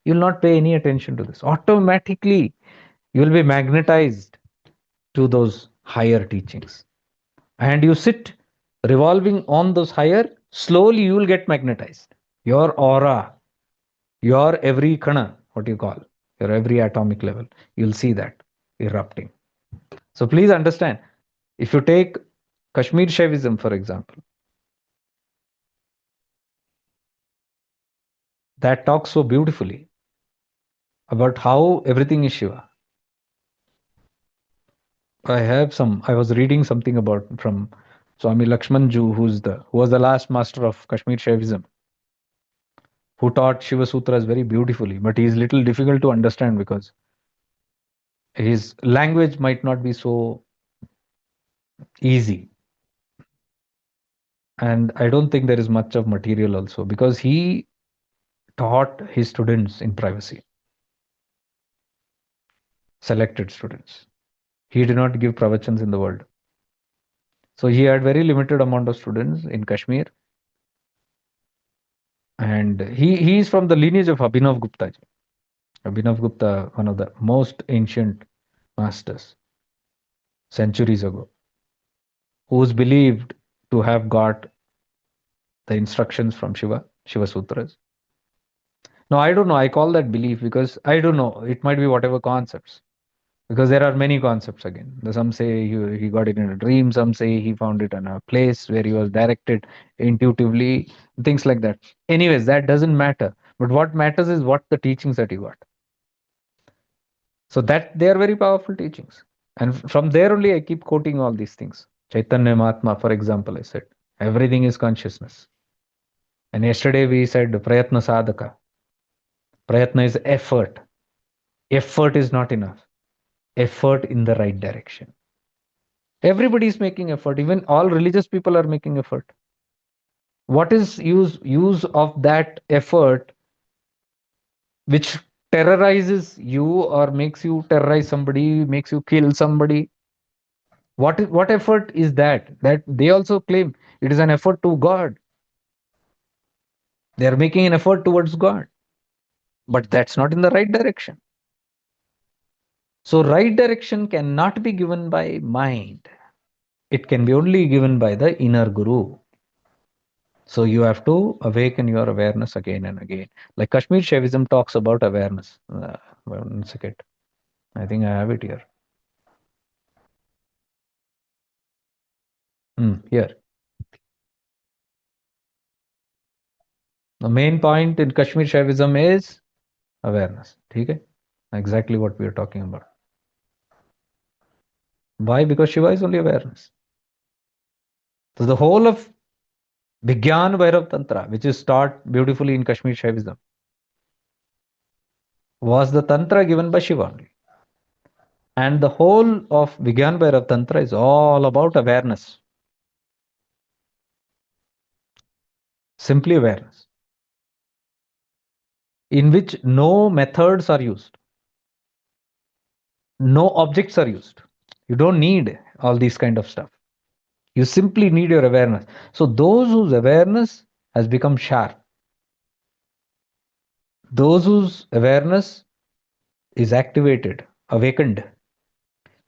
You will not pay any attention to this. Automatically, you will be magnetized to those higher teachings. And you sit revolving on those higher, slowly you will get magnetized. Your aura, your every kana, what you call, your every atomic level, you'll see that erupting. So please understand, if you take Kashmir Shaivism, for example, that talks so beautifully about how everything is Shiva. I was reading something about from Swami Lakshmanju, who was the last master of Kashmir Shaivism, who taught Shiva Sutras very beautifully, but he is little difficult to understand because his language might not be so easy. And I don't think there is much of material also because he taught his students in privacy, selected students. He did not give pravachans in the world. So he had very limited amount of students in Kashmir. And he is from the lineage of Abhinav Gupta. Abhinav Gupta, one of the most ancient masters, centuries ago, who is believed to have got the instructions from Shiva Sutras. Now, I don't know. I call that belief because I don't know. It might be whatever concepts. Because there are many concepts again. Some say he got it in a dream, some say he found it in a place where he was directed intuitively, things like that. Anyways, that doesn't matter. But what matters is what the teachings that he got. So that they are very powerful teachings. And from there only I keep quoting all these things. Chaitanya Mahatma, for example, I said, everything is consciousness. And yesterday we said Prayatna Sadhaka. Prayatna is effort. Effort is not enough. Effort in the right direction. Everybody is making effort. Even all religious people are making effort. What is use of that effort which terrorizes you or makes you terrorize somebody, makes you kill somebody? What effort is that? That they also claim it is an effort to God. They are making an effort towards God, but that's not in the right direction. So right direction cannot be given by mind. It can be only given by the inner guru. So you have to awaken your awareness again and again. Like Kashmir Shaivism talks about awareness. 1 second. I think I have it here. Here. The main point in Kashmir Shaivism is awareness. Okay? Exactly what we are talking about. Why? Because Shiva is only awareness. So the whole of Vigyan Bhairav Tantra, which is taught beautifully in Kashmir Shaivism, was the Tantra given by Shiva only. And the whole of Vigyan Bhairav Tantra is all about awareness. Simply awareness. In which no methods are used, no objects are used. You don't need all these kind of stuff. You simply need your awareness. So those whose awareness has become sharp, those whose awareness is activated, awakened,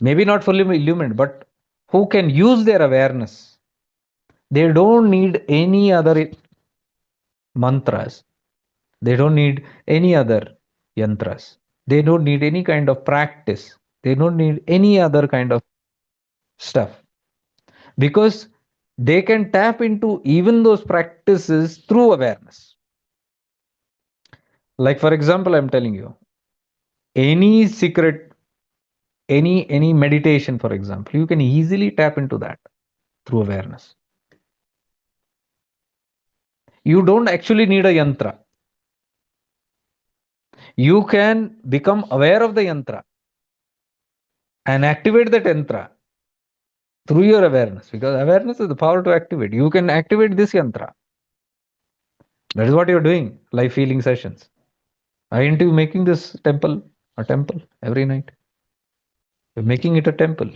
maybe not fully illumined, but who can use their awareness, they don't need any other mantras, they don't need any other yantras, they don't need any kind of practice, they don't need any other kind of stuff, because they can tap into even those practices through awareness. Like for example, I'm telling you, any secret, any meditation, for example, you can easily tap into that through awareness. You don't actually need a yantra. You can become aware of the yantra and activate that yantra through your awareness, because awareness is the power to activate. You can activate this yantra. That is what you're doing, life healing sessions. Aren't you making this temple a temple every night? You're making it a temple.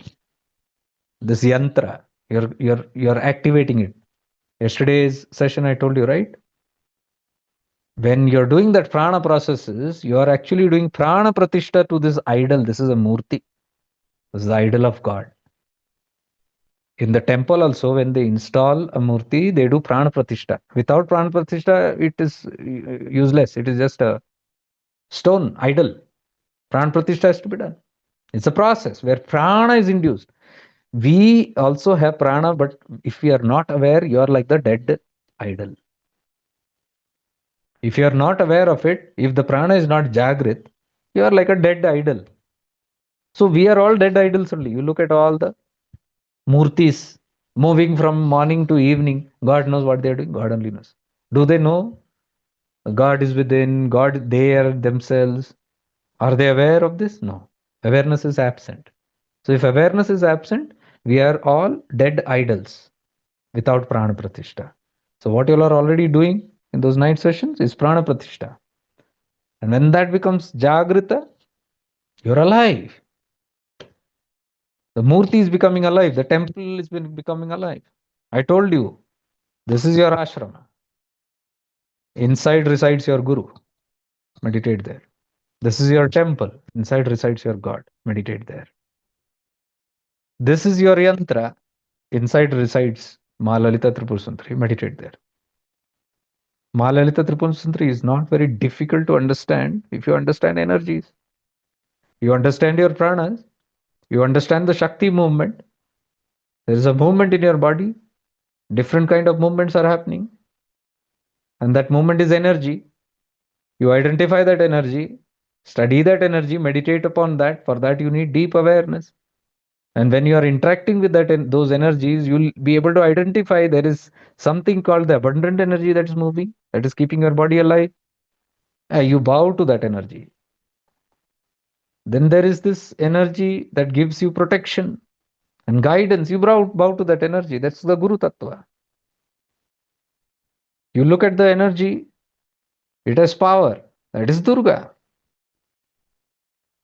This yantra, you're activating it. Yesterday's session, I told you, right? When you're doing that prana processes, you are actually doing prana pratishta to this idol. This is a murti. This is the idol of God. In the temple also, when they install a murti, they do prana pratishta. Without prana pratishta, it is useless. It is just a stone idol. Prana pratishta has to be done. It's a process where prana is induced. We also have prana, but if we are not aware, you are like the dead idol. If you are not aware of it, if the prana is not jagrit, you are like a dead idol. So we are all dead idols only. You look at all the murtis moving from morning to evening. God knows what they are doing. God only knows. Do they know God is within? God, they are themselves. Are they aware of this? No. Awareness is absent. So if awareness is absent, we are all dead idols without prana pratishtha. So what you all are already doing in those night sessions is prana pratishtha. And when that becomes jagrita, you're alive. The murti is becoming alive. The temple is becoming alive. I told you, this is your ashrama. Inside resides your guru. Meditate there. This is your temple. Inside resides your God. Meditate there. This is your yantra. Inside resides Ma Lalita Tripur Sundari. Meditate there. Ma Lalita Tripur Sundari is not very difficult to understand if you understand energies. You understand your pranas. You understand the Shakti movement. There is a movement in your body. Different kind of movements are happening. And that movement is energy. You identify that energy, study that energy, meditate upon that. For that, you need deep awareness. And when you are interacting with that those energies, you'll be able to identify there is something called the abundant energy that is moving, that is keeping your body alive. You bow to that energy. Then there is this energy that gives you protection and guidance. You bow to that energy. That's the Guru Tattva. You look at the energy, it has power. That is Durga.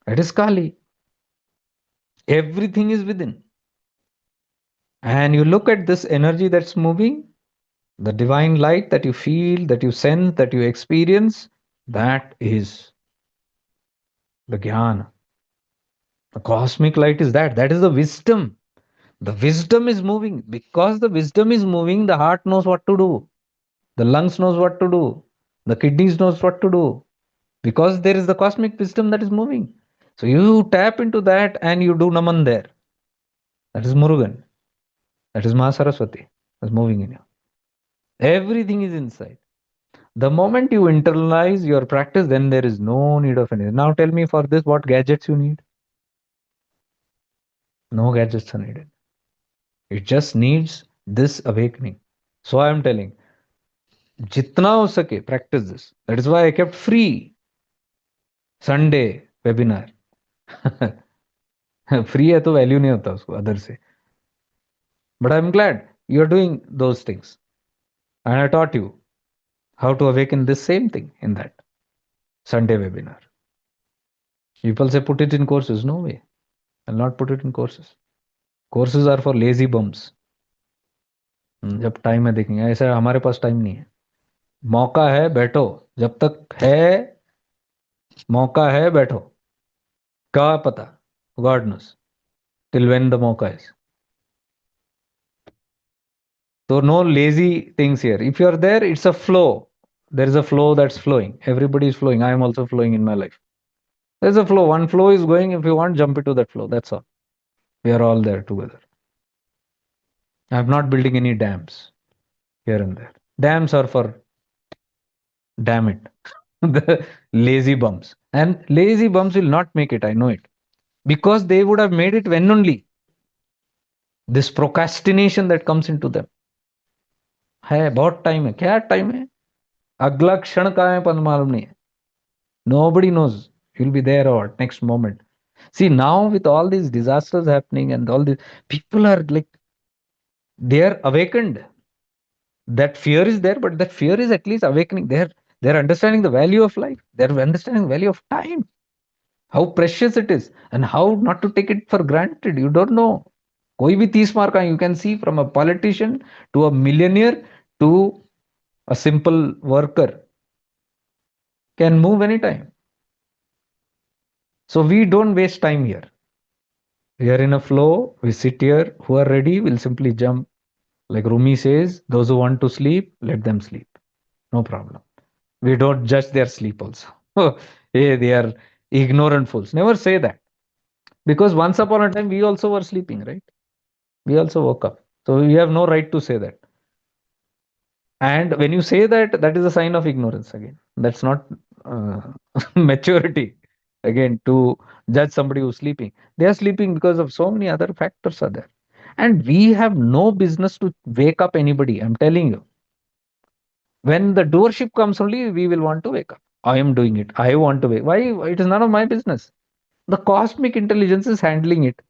That is Kali. Everything is within. And you look at this energy that's moving, the divine light that you feel, that you sense, that you experience, that is the jnana. The cosmic light is that. That is the wisdom. The wisdom is moving. Because the wisdom is moving, the heart knows what to do. The lungs knows what to do. The kidneys knows what to do. Because there is the cosmic wisdom that is moving. So you tap into that and you do naman there. That is Murugan. That is Ma Saraswati. That's moving in you. Everything is inside. The moment you internalize your practice, then there is no need of anything. Now tell me for this, what gadgets you need? No gadgets are needed. It just needs this awakening. So I am telling, jitna ho sake, practice this. That is why I kept free Sunday webinar. Free है तो value नहीं होता उसको other से. But I'm glad you are doing those things. And I taught you how to awaken this same thing in that Sunday webinar. People say put it in courses. No way. I'll not put it in courses. Courses are for lazy bums. जब time है देखेंगे. ऐसा हमारे पास time नहीं है. मौका है बैठो. जब तक है मौका है बैठो. क्या पता? God knows. Till when the मौका is. So no lazy things here. If you are there, it's a flow. There is a flow that's flowing. Everybody is flowing. I am also flowing in my life. There's a flow. One flow is going. If you want, jump into that flow. That's all. We are all there together. I'm not building any dams here and there. Dams are for, damn it, the lazy bums. And lazy bums will not make it. I know it. Because they would have made it when only. This procrastination that comes into them. है बहुत time है. क्या time है? अगला क्षण कहाँ है पता मालूम नहीं है. Nobody knows. You'll be there or next moment. See, now with all these disasters happening and all these, people are like, they are awakened. That fear is there, but that fear is at least awakening. They're understanding the value of life. They're understanding the value of time, how precious it is, and how not to take it for granted. You don't know. कोई भी 30 mark का you can see from a politician to a millionaire to a simple worker can move anytime. So we don't waste time here. We are in a flow. We sit here. Who are ready will simply jump. Like Rumi says, those who want to sleep, let them sleep. No problem. We don't judge their sleep also. Hey, they are ignorant fools. Never say that. Because once upon a time, we also were sleeping, right? We also woke up. So we have no right to say that. And when you say that, that is a sign of ignorance again. That's not uh, maturity. Again, to judge somebody who's sleeping. They are sleeping because of so many other factors are there. And we have no business to wake up anybody. I'm telling you. When the doership comes only, we will want to wake up. I am doing it. I want to wake. Why? It is none of my business. The cosmic intelligence is handling it.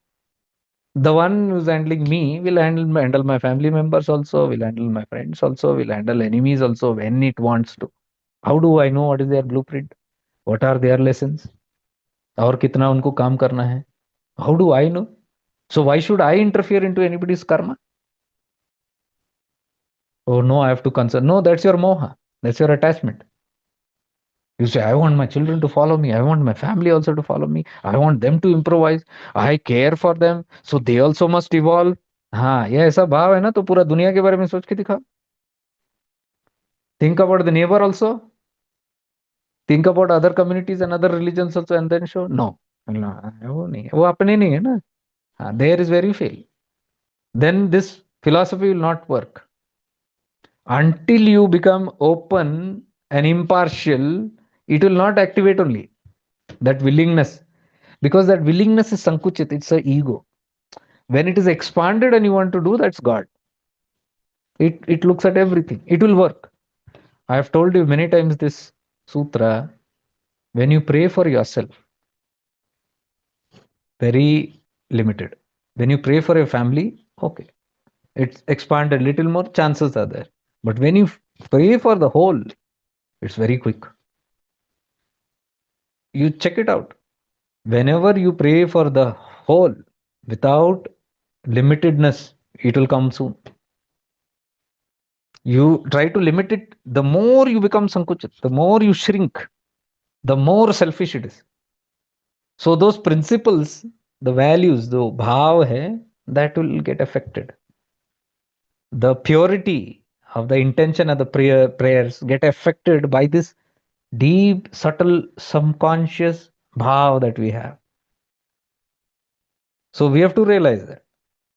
The one who's handling me will handle my family members also, will handle my friends also, will handle enemies also when it wants to. How do I know what is their blueprint? What are their lessons? और कितना उनको काम करना है? How do I know? So why should I interfere into anybody's karma? Oh no, I have to concern. No, that's your moha. That's your attachment. You say, I want my children to follow me. I want my family also to follow me. I want them to improvise. I care for them. So they also must evolve. हाँ ये ऐसा भाव है ना तो पूरा दुनिया के बारे में सोच के दिखा. Think about the neighbor also. Think about other communities and other religions also and then show. No. No, वो नहीं है. वो अपने नहीं है ना. हाँ, there is where you fail. Then this philosophy will not work. Until you become open and impartial, it will not activate only that willingness. Because that willingness is sankuchit, it's a ego. When it is expanded and you want to do, that's God. It looks at everything. It will work. I have told you many times this sutra. When you pray for yourself, very limited. When you pray for your family, okay, it's expanded little more, chances are there. But when you pray for the whole, it's very quick. You check it out. Whenever you pray for the whole without limitedness, it will come soon. You try to limit it, the more you become sankuchit, the more you shrink, the more selfish it is. So those principles, the values, the bhav hai, that will get affected. The purity of the intention of the prayers get affected by this deep, subtle, subconscious bhav that we have. So we have to realize that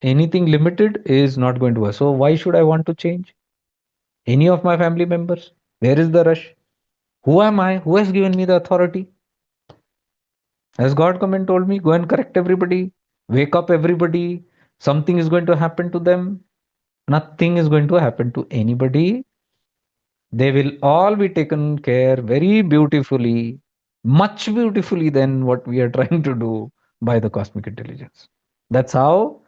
anything limited is not going to work. So why should I want to change any of my family members? Where is the rush? Who am I? Who has given me the authority? Has God come and told me, go and correct everybody, wake up everybody, something is going to happen to them? Nothing is going to happen to anybody. They will all be taken care very beautifully, much beautifully than what we are trying to do by the cosmic intelligence. That's how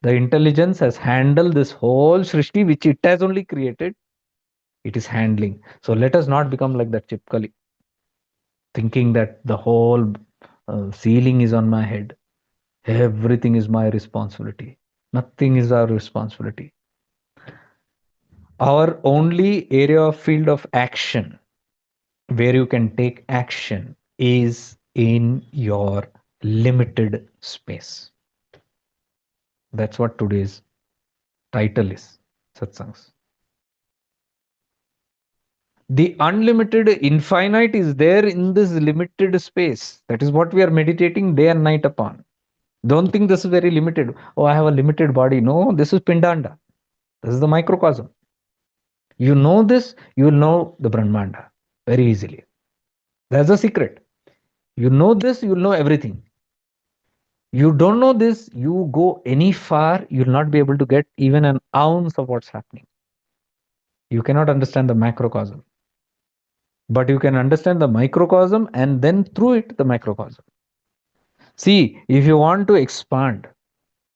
the intelligence has handled this whole Srishti, which it has only created. It is handling. So let us not become like that Chipkali, thinking that the whole ceiling is on my head. Everything is my responsibility. Nothing is our responsibility. Our only area of field of action where you can take action is in your limited space. That's what today's title is, satsangs. The unlimited infinite is there in this limited space. That is what we are meditating day and night upon. Don't think this is very limited. Oh, I have a limited body. No, this is Pindanda. This is the microcosm. You know this, you will know the Brahmanda very easily. That's the secret. You know this, you will know everything. You don't know this, you go any far, you'll not be able to get even an ounce of what's happening. You cannot understand the macrocosm, but you can understand the microcosm and then through it, the microcosm. See, if you want to expand,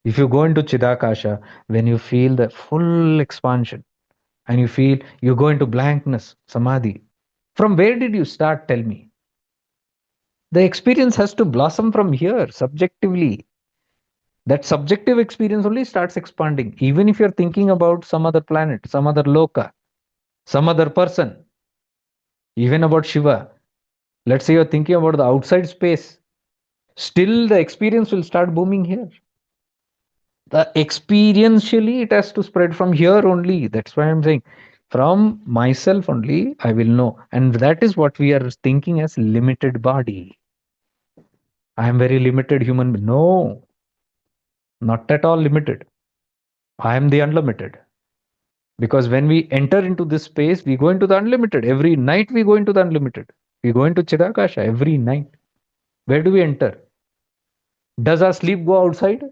if you go into Chidakasha, when you feel the full expansion and you feel you go into blankness, samadhi, from where did you start? Tell me. The experience has to blossom from here subjectively. That subjective experience only starts expanding. Even if you're thinking about some other planet, some other loka, some other person, even about Shiva, let's say you're thinking about the outside space, still the experience will start booming here. The experientially it has to spread from here only. That's why I'm saying from myself only I will know. And that is what we are thinking as limited body. I am very limited human. No, not at all limited. I am the unlimited. Because when we enter into this space, we go into the unlimited. Every night we go into the unlimited. We go into Chidakasha every night. Where do we enter? Does our sleep go outside?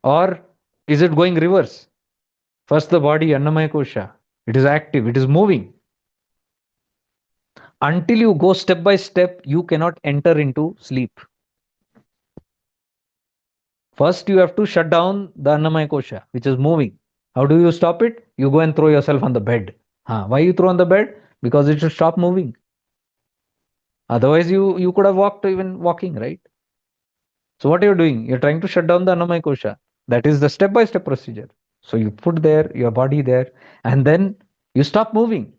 Or is it going reverse? First, the body, Annamaya Kosha. It is active, it is moving. Until you go step by step, you cannot enter into sleep. First, you have to shut down the Annamaya Kosha, which is moving. How do you stop it? You go and throw yourself on the bed. Why you throw on the bed? Because it should stop moving. Otherwise, you could have walked even walking, right? So what you're doing, you're trying to shut down the Annamaya Kosha. That is the step-by-step procedure. So you put there your body there, and then you stop moving.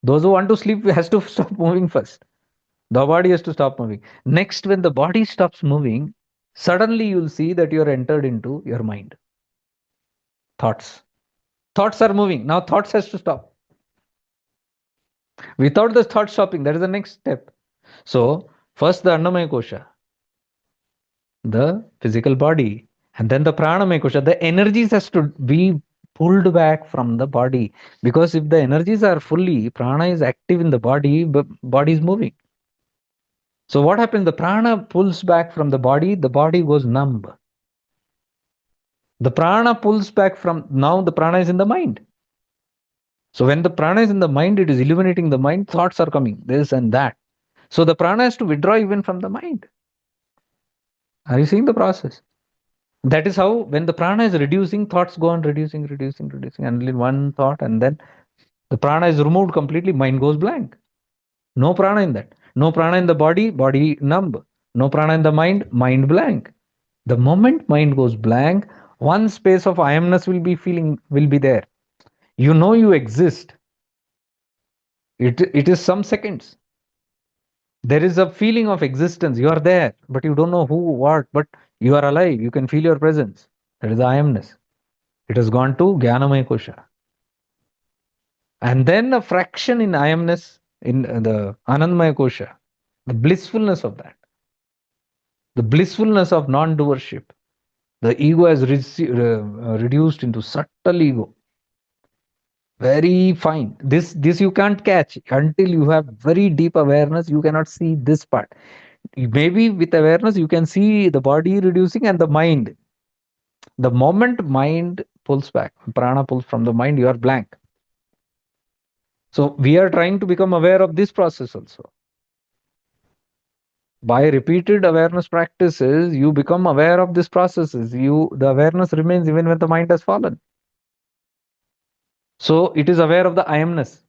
Those who want to sleep has to stop moving first. The body has to stop moving. Next, when the body stops moving, suddenly you'll see that you're entered into your mind. Thoughts. Thoughts are moving. Now thoughts has to stop. Without the thought stopping, that is the next step. So first the Annamaya Kosha, the physical body, and then the pranamaya kosha. The energies has to be pulled back from the body, because if the energies are fully, prana is active in the body, but body is moving. So what happens? The prana pulls back from the body goes numb. The prana pulls back from, now the prana is in the mind. So when the prana is in the mind, it is illuminating the mind, thoughts are coming, this and that. So the prana has to withdraw even from the mind. Are you seeing the process? That is how, when the prana is reducing, thoughts go on reducing until one thought, and then the prana is removed completely, mind goes blank. No prana in that. No prana in the body, body numb. No prana in the mind, mind blank. The moment mind goes blank, one space of I amness will be there. You know you exist. It is some seconds. There is a feeling of existence. You are there, but you don't know who, what, but you are alive. You can feel your presence. That is the I amness. It has gone to Jnanamaya Kosha. And then a fraction in I amness, in the Anandmaya Kosha, the blissfulness of that, the blissfulness of non doership. The ego has reduced into subtle ego, very fine. This you can't catch until you have very deep awareness. You cannot see this part. Maybe with awareness, you can see the body reducing and the mind. The moment mind pulls back, prana pulls from the mind, you are blank. So we are trying to become aware of this process also. By repeated awareness practices, you become aware of these processes. The awareness remains even when the mind has fallen. So it is aware of the I amness.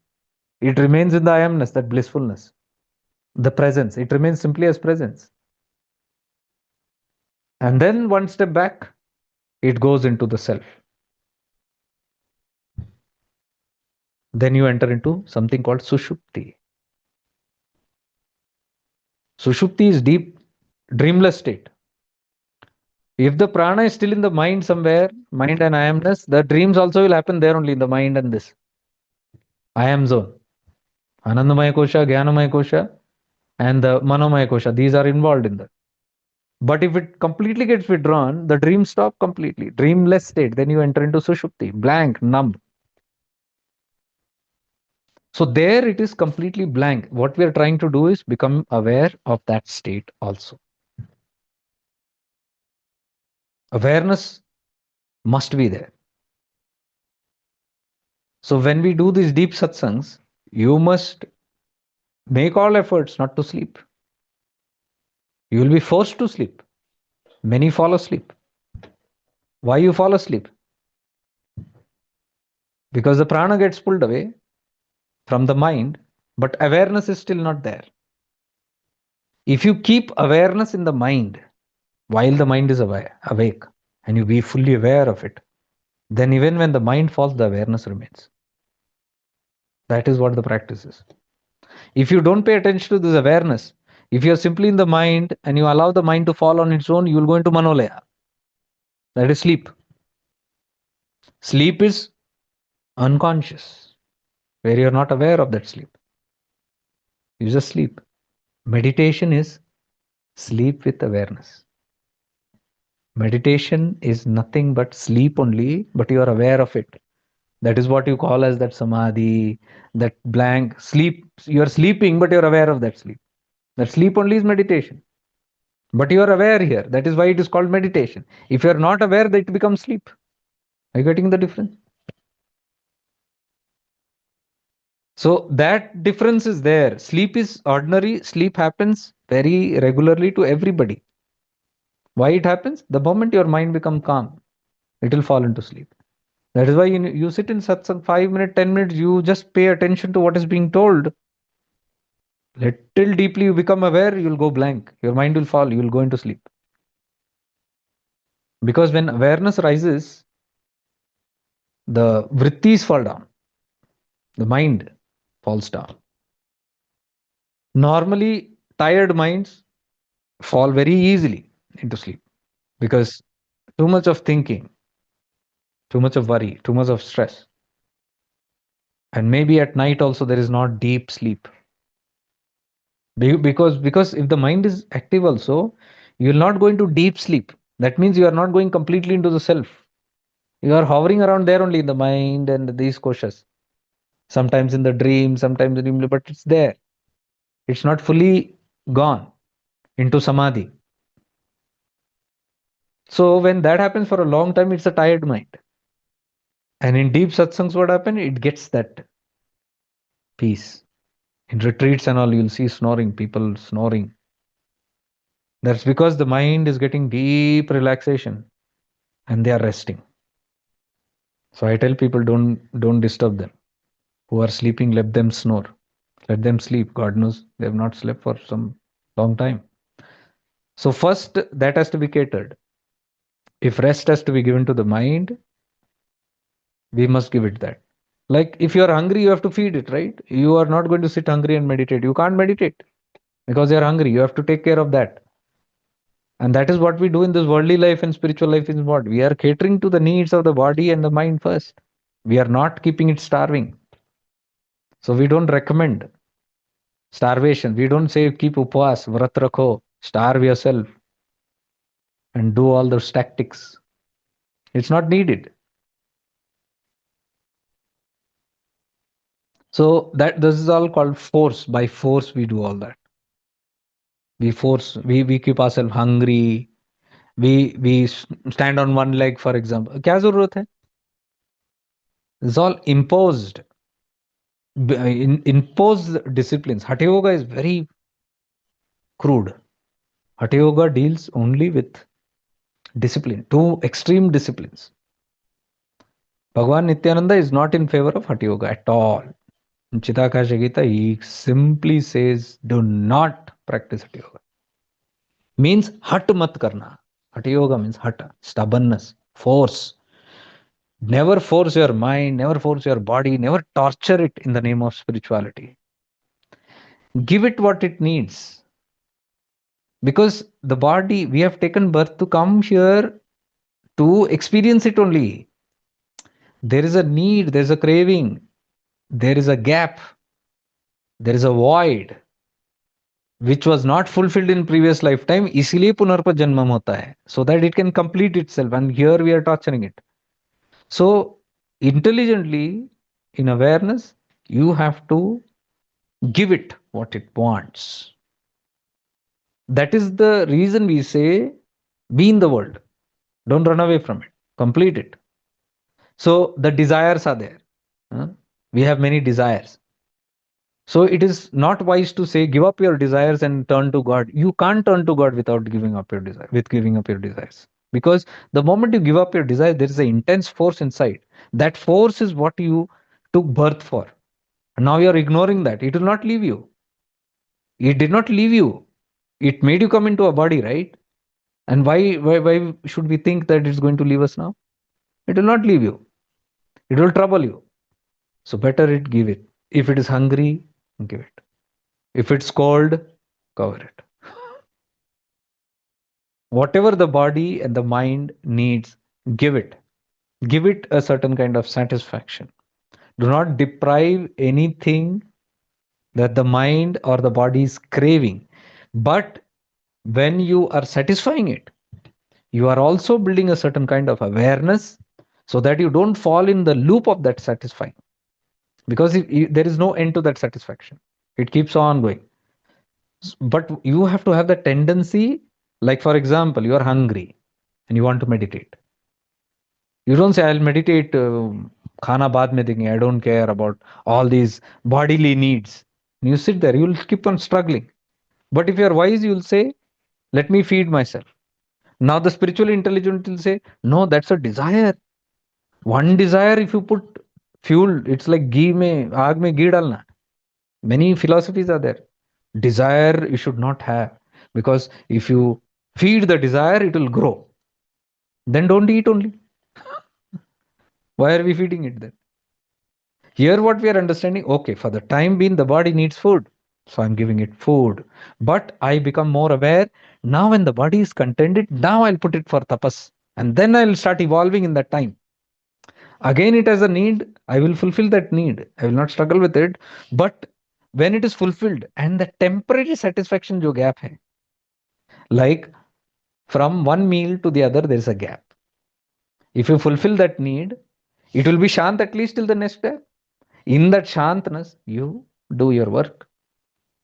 It remains in the I amness, that blissfulness. The presence. It remains simply as presence. And then one step back, it goes into the self. Then you enter into something called sushupti. Sushupti is deep, dreamless state. If the prana is still in the mind somewhere, mind and I amness, the dreams also will happen there only in the mind and this I am zone. Anandamaya kosha, Jnanamaya kosha, and the Manomaya kosha. These are involved in that. But if it completely gets withdrawn, the dreams stop completely. Dreamless state. Then you enter into sushupti, blank, numb. So there it is completely blank. What we are trying to do is become aware of that state also. Awareness must be there. So when we do these deep satsangs, you must make all efforts not to sleep. You will be forced to sleep. Many fall asleep. Why you fall asleep? Because the prana gets pulled away from the mind, but awareness is still not there. If you keep awareness in the mind while the mind is awake, and you be fully aware of it, then even when the mind falls, the awareness remains. That is what the practice is. If you don't pay attention to this awareness, if you're simply in the mind and you allow the mind to fall on its own, you will go into manolaya. That is sleep. Sleep is unconscious, where you're not aware of that sleep. You just sleep. Meditation is sleep with awareness. Meditation is nothing but sleep only, but you are aware of it. That is what you call as that samadhi, that blank sleep. You are sleeping, but you're aware of that sleep. That sleep only is meditation. But you are aware here. That is why it is called meditation. If you are not aware, that it becomes sleep. Are you getting the difference? So that difference is there. Sleep is ordinary. Sleep happens very regularly to everybody. Why it happens? The moment your mind becomes calm, it will fall into sleep. That is why you sit in satsang 5 minutes, 10 minutes, you just pay attention to what is being told. Little deeply you become aware, you'll go blank. Your mind will fall, you'll go into sleep. Because when awareness rises, the vrittis fall down, the mind falls down. Normally, tired minds fall very easily into sleep because too much of thinking, too much of worry, too much of stress. And maybe at night also there is not deep sleep. Because if the mind is active also, you will not go into deep sleep. That means you are not going completely into the self. You are hovering around there only in the mind and these koshas. Sometimes in the dream, sometimes in the, but it's there. It's not fully gone into samadhi. So when that happens for a long time, it's a tired mind. And in deep satsangs, what happens? It gets that peace. In retreats and all, you'll see snoring, people snoring. That's because the mind is getting deep relaxation and they are resting. So I tell people don't disturb them. Who are sleeping, let them snore. Let them sleep. God knows they have not slept for some long time. So first that has to be catered. If rest has to be given to the mind, we must give it that. Like if you are hungry, you have to feed it, right? You are not going to sit hungry and meditate. You can't meditate because you are hungry. You have to take care of that. And that is what we do in this worldly life and spiritual life is what? We are catering to the needs of the body and the mind first. We are not keeping it starving. So we don't recommend starvation. We don't say keep upvas, vrat rakho, starve yourself and do all those tactics. It's not needed. So that this is all called force. By force, we do all that. We force. We keep ourselves hungry. We stand on one leg, for example. क्या जरूरत है? It's all imposed. Imposed disciplines. Hatha yoga is very crude. Hatha yoga deals only with discipline, two extreme disciplines. Bhagavan Nityananda is not in favor of Hatha yoga at all. In Chitakasha Gita, he simply says, do not practice Hatha yoga. Means hat mat karna. Hatha yoga means hata, stubbornness, force. Never force your mind, never force your body, never torture it in the name of spirituality. Give it what it needs. Because the body, we have taken birth to come here to experience it only. There is a need, there is a craving, there is a gap, there is a void which was not fulfilled in previous lifetime. इसलिए पुनर्प जन्मम होता है, so that it can complete itself. And here we are torturing it. So intelligently, in awareness, you have to give it what it wants. That is the reason we say be in the world. Don't run away from it. Complete it. So the desires are there. We have many desires. So it is not wise to say give up your desires and turn to God. You can't turn to God without giving up your desire, with giving up your desires. Because the moment you give up your desire, there is an intense force inside. That force is what you took birth for. And now you're ignoring that. It will not leave you. It did not leave you. It made you come into a body, right? And why should we think that it's going to leave us now? It will not leave you. It will trouble you. So better it give it. If it is hungry, give it. If it's cold, cover it. Whatever the body and the mind needs, give it. Give it a certain kind of satisfaction. Do not deprive anything that the mind or the body is craving. But when you are satisfying it, you are also building a certain kind of awareness so that you don't fall in the loop of that satisfying, because there is no end to that satisfaction. It keeps on going. But you have to have the tendency, like for example, you are hungry and you want to meditate. You don't say, I'll meditate, khana baad mein denge, I don't care about all these bodily needs. You sit there, you'll keep on struggling. But if you're wise, you'll say, let me feed myself. Now the spiritual intelligence will say, no, that's a desire. One desire, if you put fuel, it's like ghee mein, aag mein ghee dalna. Many philosophies are there. Desire you should not have, because if you feed the desire, it will grow. Then don't eat only. Why are we feeding it then? Here, what we are understanding, okay, for the time being, the body needs food. So I'm giving it food. But I become more aware. Now, when the body is contented, now I'll put it for tapas. And then I'll start evolving in that time. Again, it has a need. I will fulfill that need. I will not struggle with it. But when it is fulfilled and the temporary satisfaction, jo gap hai, like from one meal to the other, there is a gap. If you fulfill that need, it will be shant at least till the next day. In that shantness, you do your work.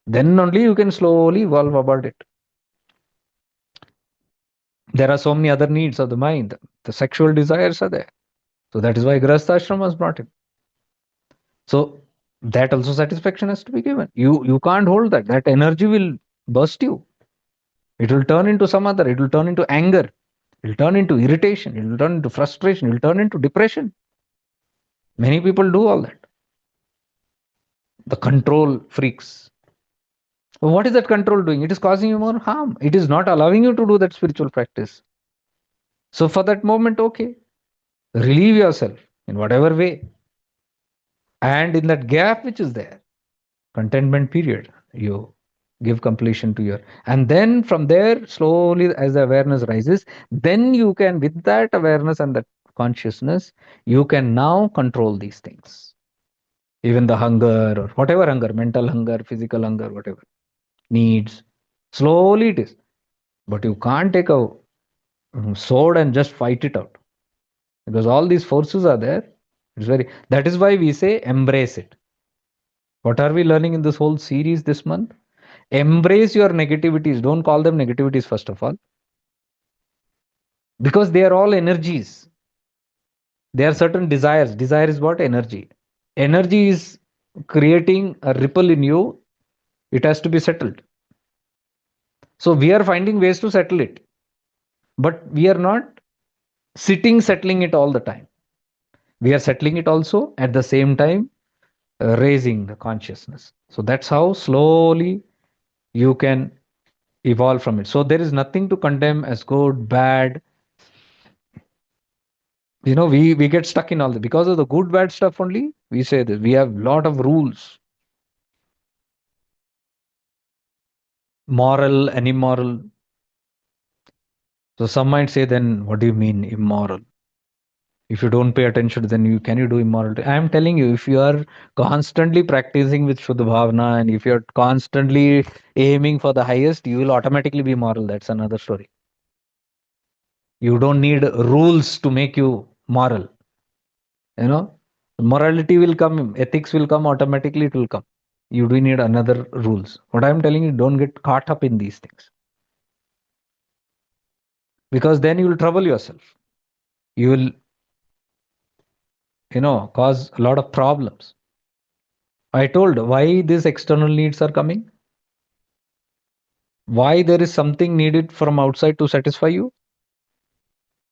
Then only you can slowly evolve about it. There are so many other needs of the mind. The sexual desires are there. So that is why Grahastha ashram was brought in. So that also satisfaction has to be given. You can't hold that. That energy will burst you. It will turn into some other. It will turn into anger. It will turn into irritation. It will turn into frustration. It will turn into depression. Many people do all that. The control freaks. So what is that control doing? It is causing you more harm. It is not allowing you to do that spiritual practice. So for that moment, okay, relieve yourself in whatever way. And in that gap which is there, contentment period, you give completion to your, and then from there, slowly as the awareness rises, then you can, with that awareness and that consciousness, you can now control these things. Even the hunger or whatever hunger, mental hunger, physical hunger, whatever needs, slowly it is. But you can't take a sword and just fight it out, because all these forces are there. It's very, that is why we say embrace it. What are we learning in this whole series this month? Embrace your negativities. Don't call them negativities, first of all, because they are all energies. They are certain desires. Desire is what? Energy. Energy is creating a ripple in you. It has to be settled. So we are finding ways to settle it, but we are not sitting settling it all the time. We are settling it also at the same time, raising the consciousness. So that's how slowly you can evolve from it. So there is nothing to condemn as good, bad. We get stuck in all this because of the good, bad stuff only. We say this. We have lot of rules, moral and immoral. So some might say, then what do you mean immoral? If you don't pay attention, then you do immorality. I am telling you, if you are constantly practicing with Shuddha Bhavana and if you're constantly aiming for the highest, you will automatically be moral. That's another story. You don't need rules to make you moral. You know, morality will come, ethics will come automatically, it will come. You do need another rules. What I'm telling you, don't get caught up in these things, because then you will trouble yourself. You will, cause a lot of problems. I told why these external needs are coming, why there is something needed from outside to satisfy you,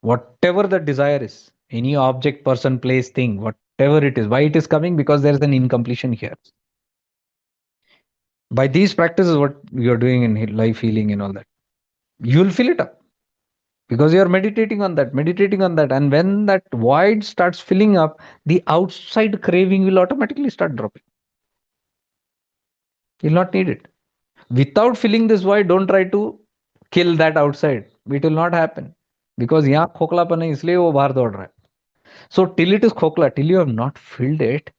whatever the desire is, any object, person, place, thing, whatever it is, why it is coming, because there is an incompletion here. By these practices, what you're doing in life healing and all that, you will fill it up, because you are meditating on that. And when that void starts filling up, the outside craving will automatically start dropping. You'll not need it. Without filling this void, don't try to kill that outside. It will not happen, because यहाँ खोखलापन है इसलिए वो बाहर दौड़ रहा है. So till it is खोखला, till you have not filled it,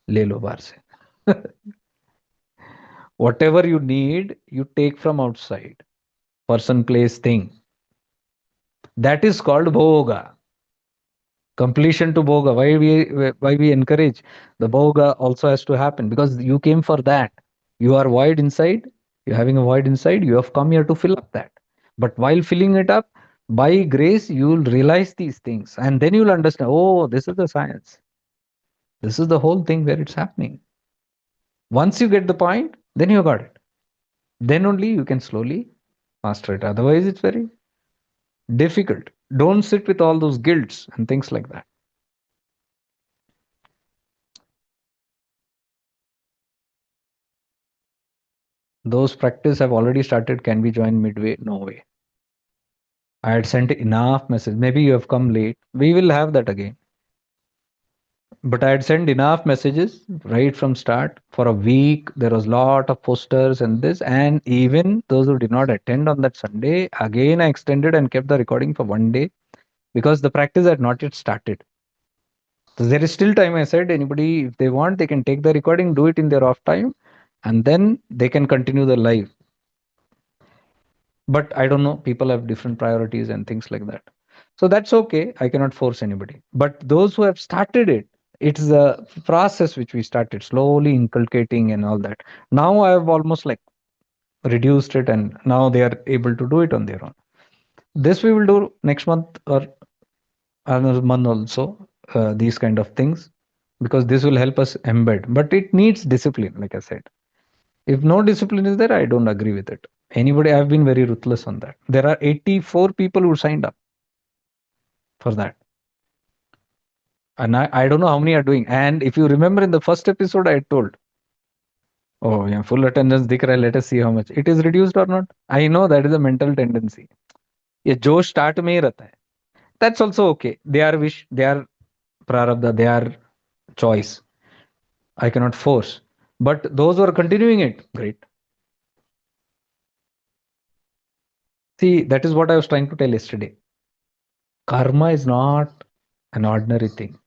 ले लो बाहर से. Whatever you need, you take from outside. Person, place, thing. That is called bhoga. Completion to bhoga. Why we encourage the bhoga also has to happen, because you came for that. You are void inside. You're having a void inside. You have come here to fill up that. But while filling it up, by grace, you'll realize these things, and then you'll understand. Oh, this is the science. This is the whole thing where it's happening. Once you get the point, then you got it. Then only you can slowly master it. Otherwise, it's very difficult. Don't sit with all those guilts and things like that. Those practice have already started. Can we join midway? No way. I had sent enough message. Maybe you have come late. We will have that again. But I had sent enough messages right from start. For a week, there was lot of posters and this, and even those who did not attend on that Sunday, again I extended and kept the recording for one day, because the practice had not yet started. So there is still time. I said anybody, if they want, they can take the recording, do it in their off time, and then they can continue the live. But I don't know, people have different priorities and things like that. So that's okay. I cannot force anybody. But those who have started it, it's a process which we started slowly inculcating and all that. Now I have almost like reduced it, and now they are able to do it on their own. This we will do next month or another month also, these kind of things, because this will help us embed. But it needs discipline, like I said. If no discipline is there, I don't agree with it. Anybody, I've been very ruthless on that. There are 84 people who signed up for that. And I don't know how many are doing. And if you remember in the first episode, I told, oh, yeah, full attendance, dikh raha hai, let us see how much. It is reduced or not. I know that is a mental tendency. ये जोश start में ही रहता है. That's also okay. They are wish, they are prarabdha, they are choice. I cannot force. But those who are continuing it, great. See, that is what I was trying to tell yesterday. Karma is not an ordinary thing.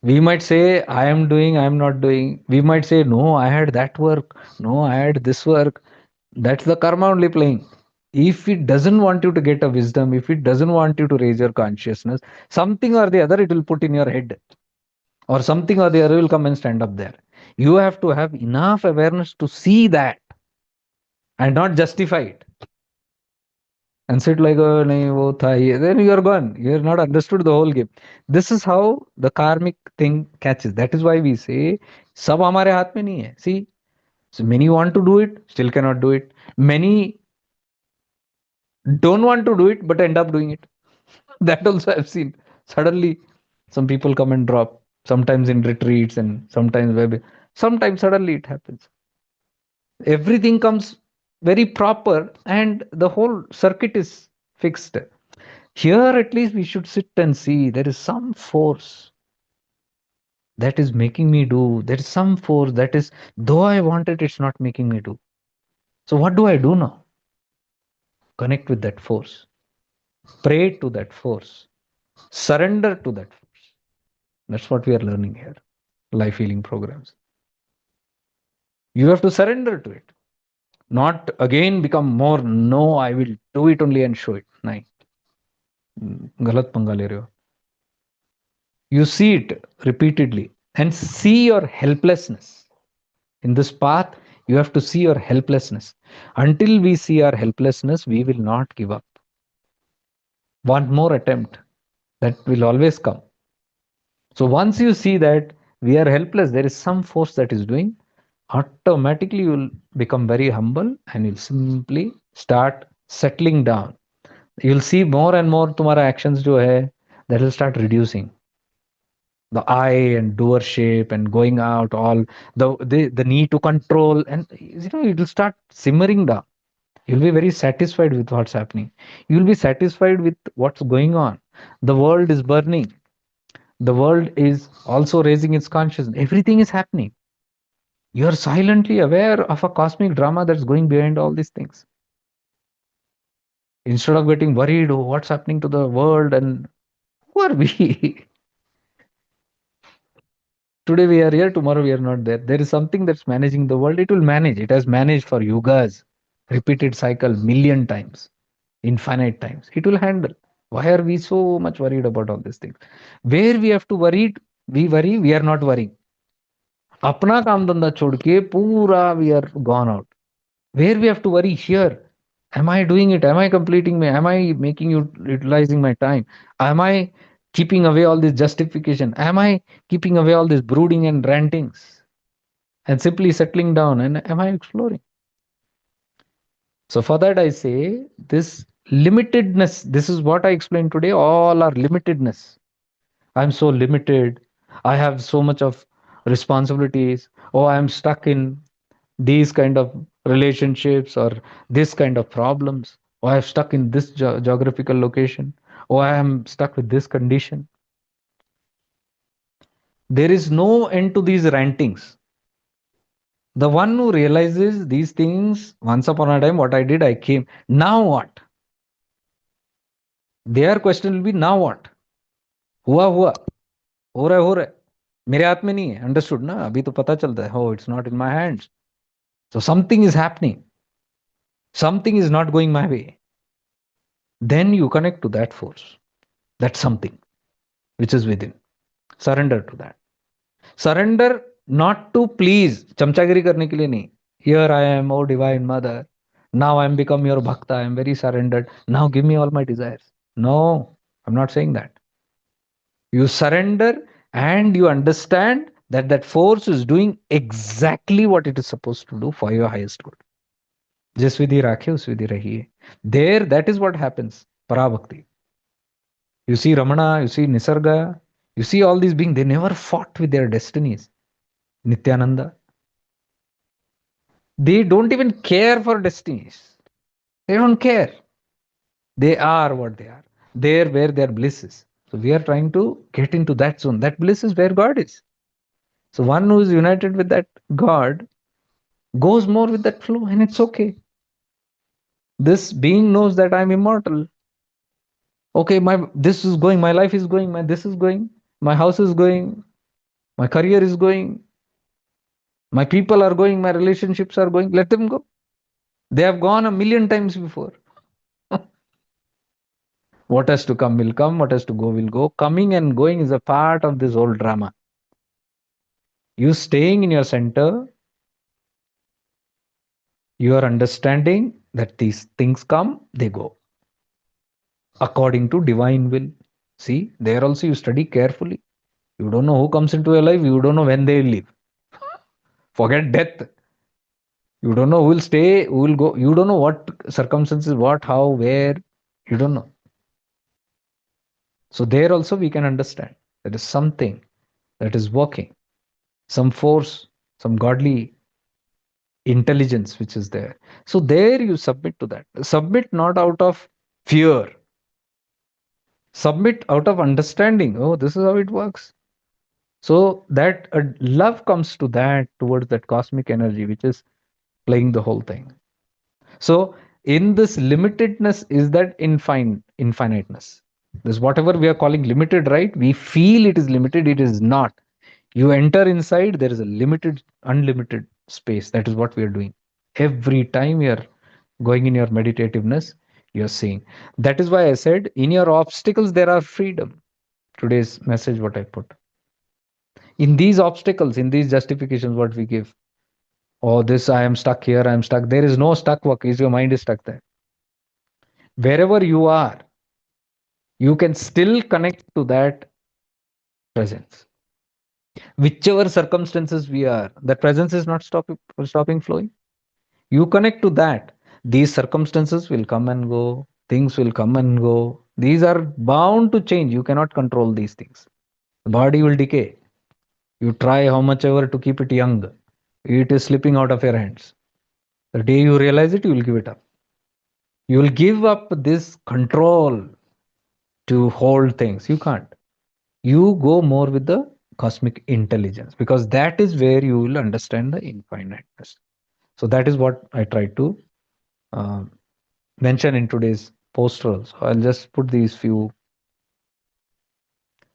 We might say, I am doing, I am not doing. We might say, no, I had that work. No, I had this work. That's the karma only playing. If it doesn't want you to get a wisdom, if it doesn't want you to raise your consciousness, something or the other it will put in your head, or something or the other will come and stand up there. You have to have enough awareness to see that and not justify it and sit like, oh, nahi, wo tha ye. Then you are gone. You have not understood the whole game. This is how the karmic thing catches. That is why we say, sab hamare haath mein nahi hai. See, so many want to do it, still cannot do it. Many don't want to do it, but end up doing it. That also I've seen. Suddenly, some people come and drop. Sometimes in retreats and sometimes web. Sometimes suddenly it happens. Everything comes very proper, and the whole circuit is fixed. Here, at least, we should sit and see there is some force that is making me do. There is some force that is, though I want it, it's not making me do. So, what do I do now? Connect with that force, pray to that force, surrender to that force. That's what we are learning here. Life healing programs. You have to surrender to it, not again become more. No, I will do it only and show it. Nahin, गलत पंगा ले रहे हो. You see it repeatedly and see your helplessness. In this path, you have to see your helplessness. Until we see our helplessness, we will not give up. One more attempt, that will always come. So once you see that we are helpless, there is some force that is doing, automatically you will become very humble and you'll simply start settling down. You'll see more and more तुम्हारा actions जो है, that will start reducing. The I and doership and going out, all the need to control, and it will start simmering down. You'll be very satisfied with what's happening. You'll be satisfied with what's going on. The world is burning. The world is also raising its consciousness. Everything is happening. You're silently aware of a cosmic drama that's going behind all these things. Instead of getting worried, oh, what's happening to the world, and who are we? Today we are here, tomorrow we are not there. There is something that's managing the world. It will manage. It has managed for yugas, repeated cycle, million times, infinite times. It will handle. Why are we so much worried about all these things? Where we have to worry, we worry, we are not worrying. अपना काम धंधा छोड़ के पूरा we are gone out. Where we have to worry here, am I doing it, am I completing me, am I making you utilizing my time, am I keeping away all this justification, am I keeping away all this brooding and rantings, and simply settling down, and am I exploring? So for that I say, this limitedness, this is what I explained today, all are limitedness. I'm so limited, I have so much of responsibilities, oh I'm stuck in these kind of relationships or this kind of problems, or I'm stuck in this geographical location, or I am stuck with this condition. There is no end to these rantings. The one who realizes these things, once upon a time, what I did, I came. Now what? Their question will be, now what? हुआ हुआ, हो रहा है, मेरे हाथ में नहीं है. अंडरस्टूड ना? अभी तो पता चलता है, oh, it's not in my hands. So something is happening. Something is not going my way. Then you connect to that force, that something which is within. Surrender to that. Surrender not to please, चमचागिरी करने के लिए नहीं. Here I am, oh divine mother. Now I am become your bhakta. I am very surrendered. Now give me all my desires. No, I'm not saying that. You surrender and you understand that that force is doing exactly what it is supposed to do for your highest good. जिस विधि राखे उस विधि रहिए. There, that is what happens. Parabhakti. You see Ramana, you see Nisarga, you see all these beings, they never fought with their destinies. Nityananda, they don't even care for destinies. They don't care. They are what they are. There where their bliss is. So we are trying to get into that zone. That bliss is where God is. So one who is united with that God goes more with that flow, and it's okay. This being knows that I'm immortal. Okay, my this is going, my life is going, my this is going, my house is going, my career is going, my people are going, my relationships are going. Let them go. They have gone a million times before. What has to come will come, what has to go will go. Coming and going is a part of this whole drama. You staying in your center, you are understanding that these things come, they go according to divine will. See, there also you study carefully. You don't know who comes into your life, you don't know when they will leave. Forget death. You don't know who will stay, who will go. You don't know what circumstances, what, how, where. You don't know. So there also we can understand there is something that is working, some force, some godly intelligence which is there. So there you submit to that. Submit not out of fear. Submit out of understanding. Oh, this is how it works. So that love comes to that, towards that cosmic energy which is playing the whole thing. So in this limitedness is that infiniteness. This whatever we are calling limited, right? We feel it is limited, it is not. You enter inside, there is a limited, unlimited space. That is what we are doing. Every time you are going in your meditativeness, you're seeing. That is why I said, in your obstacles, there are freedom. Today's message, what I put. In these obstacles, in these justifications, what we give. Oh, this, I am stuck here, I am stuck. There is no stuck work. Is your mind is stuck there. Wherever you are, you can still connect to that presence. Whichever circumstances we are, that presence is not stopping flowing. You connect to that. These circumstances will come and go, things will come and go. These are bound to change. You cannot control these things. The body will decay. You try how much ever to keep it young, it is slipping out of your hands. The day you realize it, you will give it up. You will give up this control to hold things. You can't. You go more with the cosmic intelligence, because that is where you will understand the infiniteness. So that is what I try to uh, mention in today's poster. So I'll just put these few.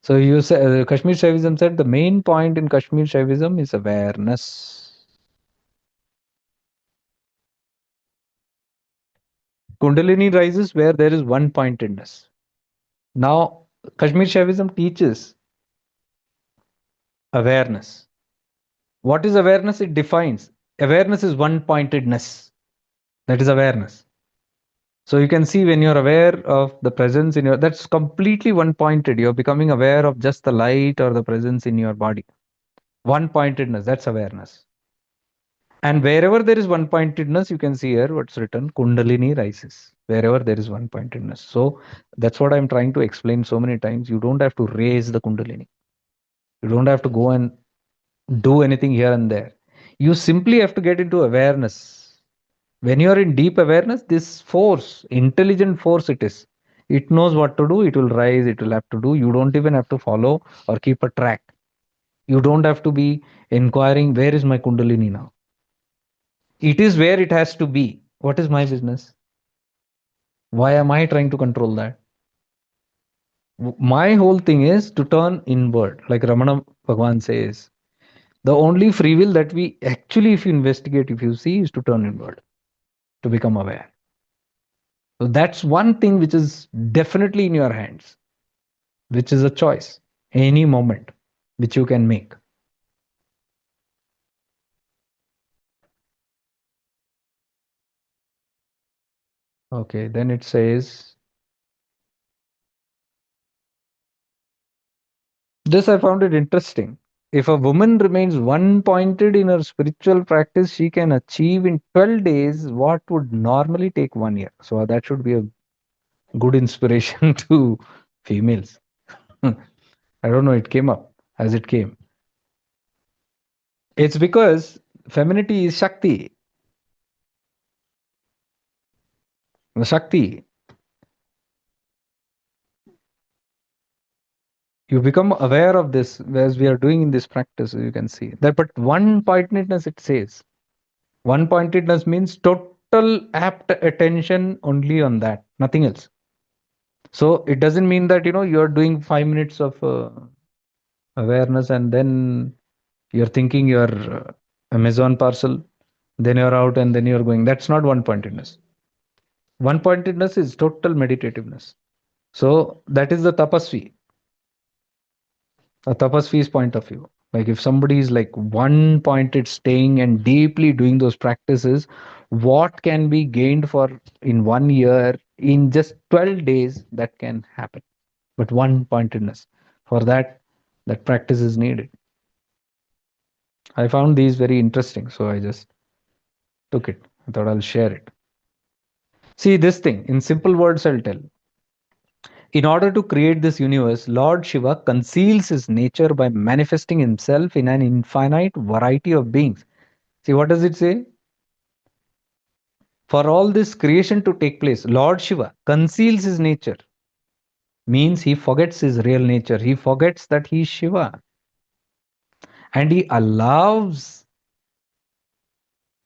So you say Kashmir Shaivism said the main point in Kashmir Shaivism is awareness. Kundalini rises where there is one pointedness. Now, Kashmir Shaivism teaches awareness. What is awareness? It defines awareness is one pointedness. That is awareness. So you can see when you're aware of the presence in your, that's completely one pointed. You're becoming aware of just the light or the presence in your body. One pointedness, that's awareness. And wherever there is one pointedness, you can see here what's written Kundalini rises. Wherever there is one pointedness. So that's what I'm trying to explain so many times. You don't have to raise the Kundalini, you don't have to go and do anything here and there. You simply have to get into awareness. When you are in deep awareness, this force, intelligent force it is. It knows what to do, it will rise, it will have to do. You don't even have to follow or keep a track. You don't have to be inquiring, where is my Kundalini now? It is where it has to be. What is my business? Why am I trying to control that? My whole thing is to turn inward. Like Ramana Bhagwan says, the only free will that we actually, if you investigate, if you see, is to turn inward, to become aware. So that's one thing which is definitely in your hands, which is a choice, any moment, which you can make. Okay, then it says, this I found it interesting. If a woman remains one pointed in her spiritual practice, she can achieve in 12 days what would normally take 1 year. So that should be a good inspiration to females. I don't know, it came up as it came. It's because femininity is Shakti. The Shakti, you become aware of this as we are doing in this practice. You can see that, but one pointedness, it says. One pointedness means total apt attention only on that, nothing else. So it doesn't mean that you're doing 5 minutes of awareness and then you're thinking your Amazon parcel, then you're out and then you're going. That's not one pointedness. One pointedness is total meditativeness. So that is the tapasvi, a tapasvi's point of view. Like if somebody is like one pointed, staying and deeply doing those practices, what can be gained for in 1 year, in just 12 days, that can happen. But one pointedness, for that, that practice is needed. I found these very interesting, so I just took it. I thought I'll share it. See, this thing, in simple words, I'll tell. In order to create this universe, Lord Shiva conceals his nature by manifesting himself in an infinite variety of beings. See, what does it say? For all this creation to take place, Lord Shiva conceals his nature, means he forgets his real nature. He forgets that he is Shiva. And he allows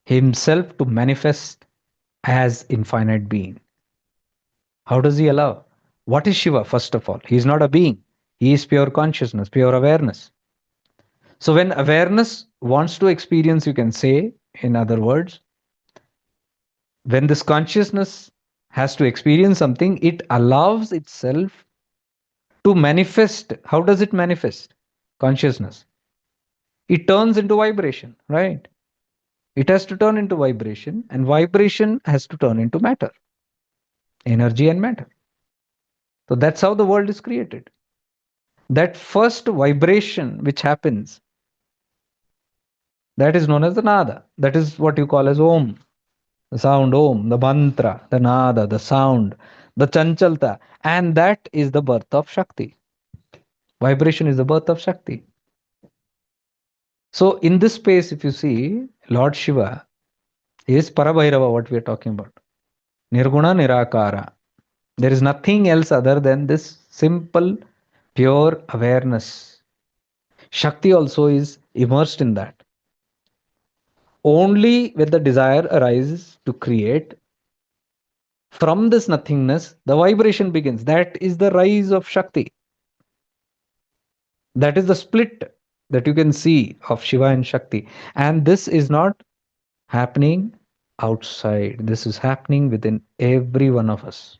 himself to manifest as infinite being. How does he allow? What is Shiva, first of all? He is not a being. He is pure consciousness, pure awareness. So when awareness wants to experience, you can say, in other words, when this consciousness has to experience something, it allows itself to manifest. How does it manifest? Consciousness. It turns into vibration, right? It has to turn into vibration, and vibration has to turn into matter, energy and matter. So that's how the world is created. That first vibration which happens, that is known as the nada. That is what you call as Om. The sound Om, the mantra, the nada, the sound, the chanchalta. And that is the birth of Shakti. Vibration is the birth of Shakti. So in this space, if you see, Lord Shiva is Parabhairava, what we are talking about. Nirguna Nirakara. There is nothing else other than this simple, pure awareness. Shakti also is immersed in that. Only when the desire arises to create, from this nothingness, the vibration begins. That is the rise of Shakti. That is the split that you can see of Shiva and Shakti. And this is not happening outside, this is happening within every one of us.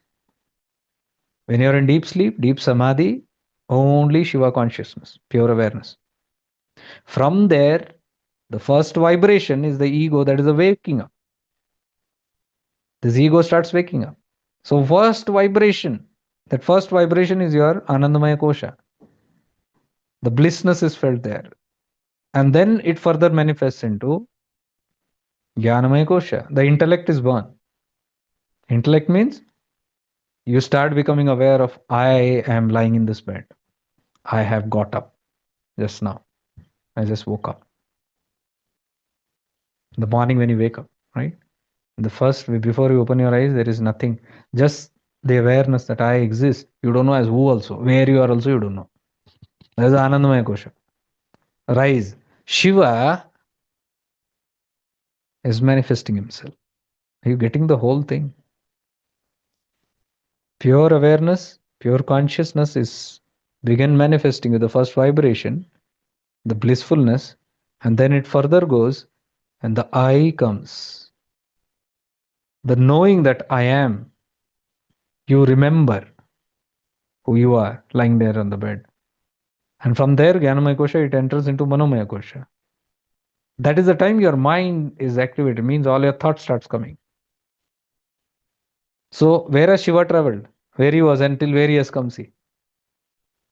When you're in deep sleep, deep samadhi, only Shiva consciousness, pure awareness. From there, the first vibration is the ego that is waking up. This ego starts waking up. So, that first vibration is your Anandamaya Kosha. The blissness is felt there. And then it further manifests into Jnanamaya Kosha. The intellect is born. Intellect means you start becoming aware of I am lying in this bed. I have got up just now. I just woke up. The morning when you wake up, right? The first, before you open your eyes, there is nothing. Just the awareness that I exist. You don't know as who also. Where you are also, you don't know. That is Anandamaya Kosha. Rise. Shiva is manifesting himself. Are you getting the whole thing? Pure awareness, pure consciousness is begin manifesting with the first vibration, the blissfulness, and then it further goes, and the I comes. The knowing that I am, you remember who you are lying there on the bed. And from there, Jnanamaya Kosha, it enters into Manomaya Kosha. That is the time your mind is activated, means all your thoughts starts coming. So where has Shiva traveled? Where he was until where he has come, see.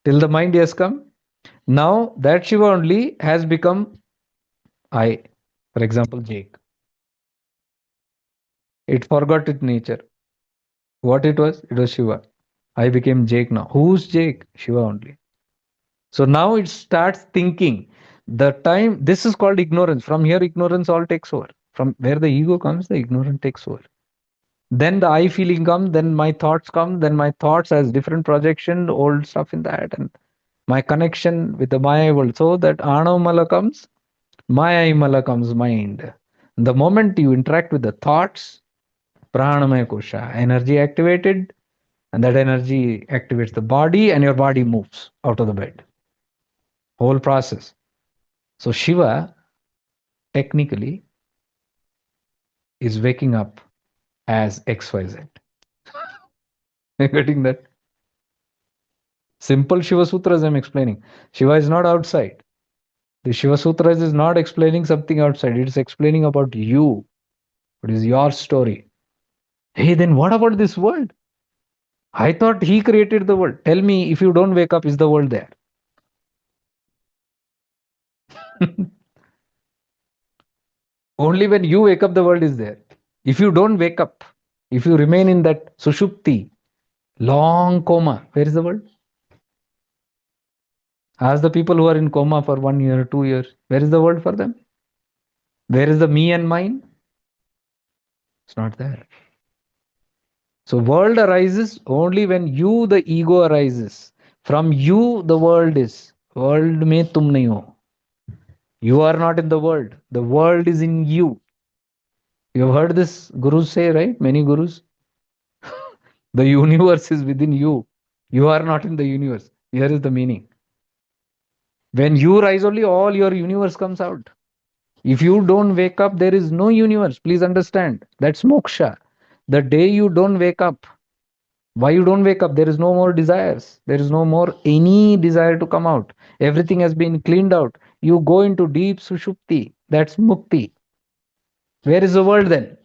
Till the mind he has come. Now that Shiva only has become I. For example, Jake. It forgot its nature. What it was? It was Shiva. I became Jake now. Who's Jake? Shiva only. So now it starts thinking. The time, this is called ignorance. From here, ignorance all takes over. From where the ego comes, the ignorance takes over. Then the I feeling comes, then my thoughts come, then my thoughts has different projection, old stuff in that, and my connection with the Maya world. So that Anamala comes, Maya Mala comes mind. The moment you interact with the thoughts, Pranamaya Kosha, energy activated, and that energy activates the body, and your body moves out of the bed. Whole process. So Shiva technically is waking up as XYZ. You're getting that? Simple Shiva Sutras I'm explaining. Shiva is not outside. The Shiva Sutras is not explaining something outside. It's explaining about you. What is your story? Hey, then what about this world? I thought he created the world. Tell me, if you don't wake up, is the world there? Only when you wake up, the world is there. If you don't wake up, if you remain in that sushupti, long coma, where is the world? Ask the people who are in coma for 1 year, 2 years, where is the world for them? Where is the me and mine? It's not there. So world arises only when you, the ego, arises. From you, the world is. World mein tum nahi ho. You are not in the world. The world is in you. You have heard this gurus say, right? Many gurus. The universe is within you. You are not in the universe. Here is the meaning. When you rise, only all your universe comes out. If you don't wake up, there is no universe. Please understand. That's moksha. The day you don't wake up, why you don't wake up? There is no more desires. There is no more any desire to come out. Everything has been cleaned out. You go into deep sushupti. That's mukti. Where is the world then?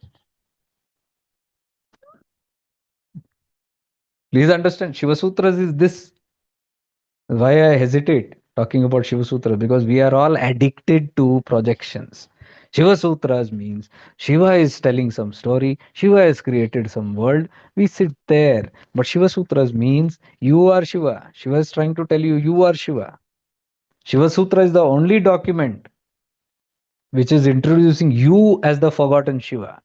Please understand. Shiva Sutras is this. Why I hesitate talking about Shiva Sutras, because we are all addicted to projections. Shiva Sutras means Shiva is telling some story, Shiva has created some world, we sit there. But Shiva Sutras means you are Shiva. Shiva is trying to tell you, you are Shiva. Shiva Sutra is the only document which is introducing you as the forgotten Shiva.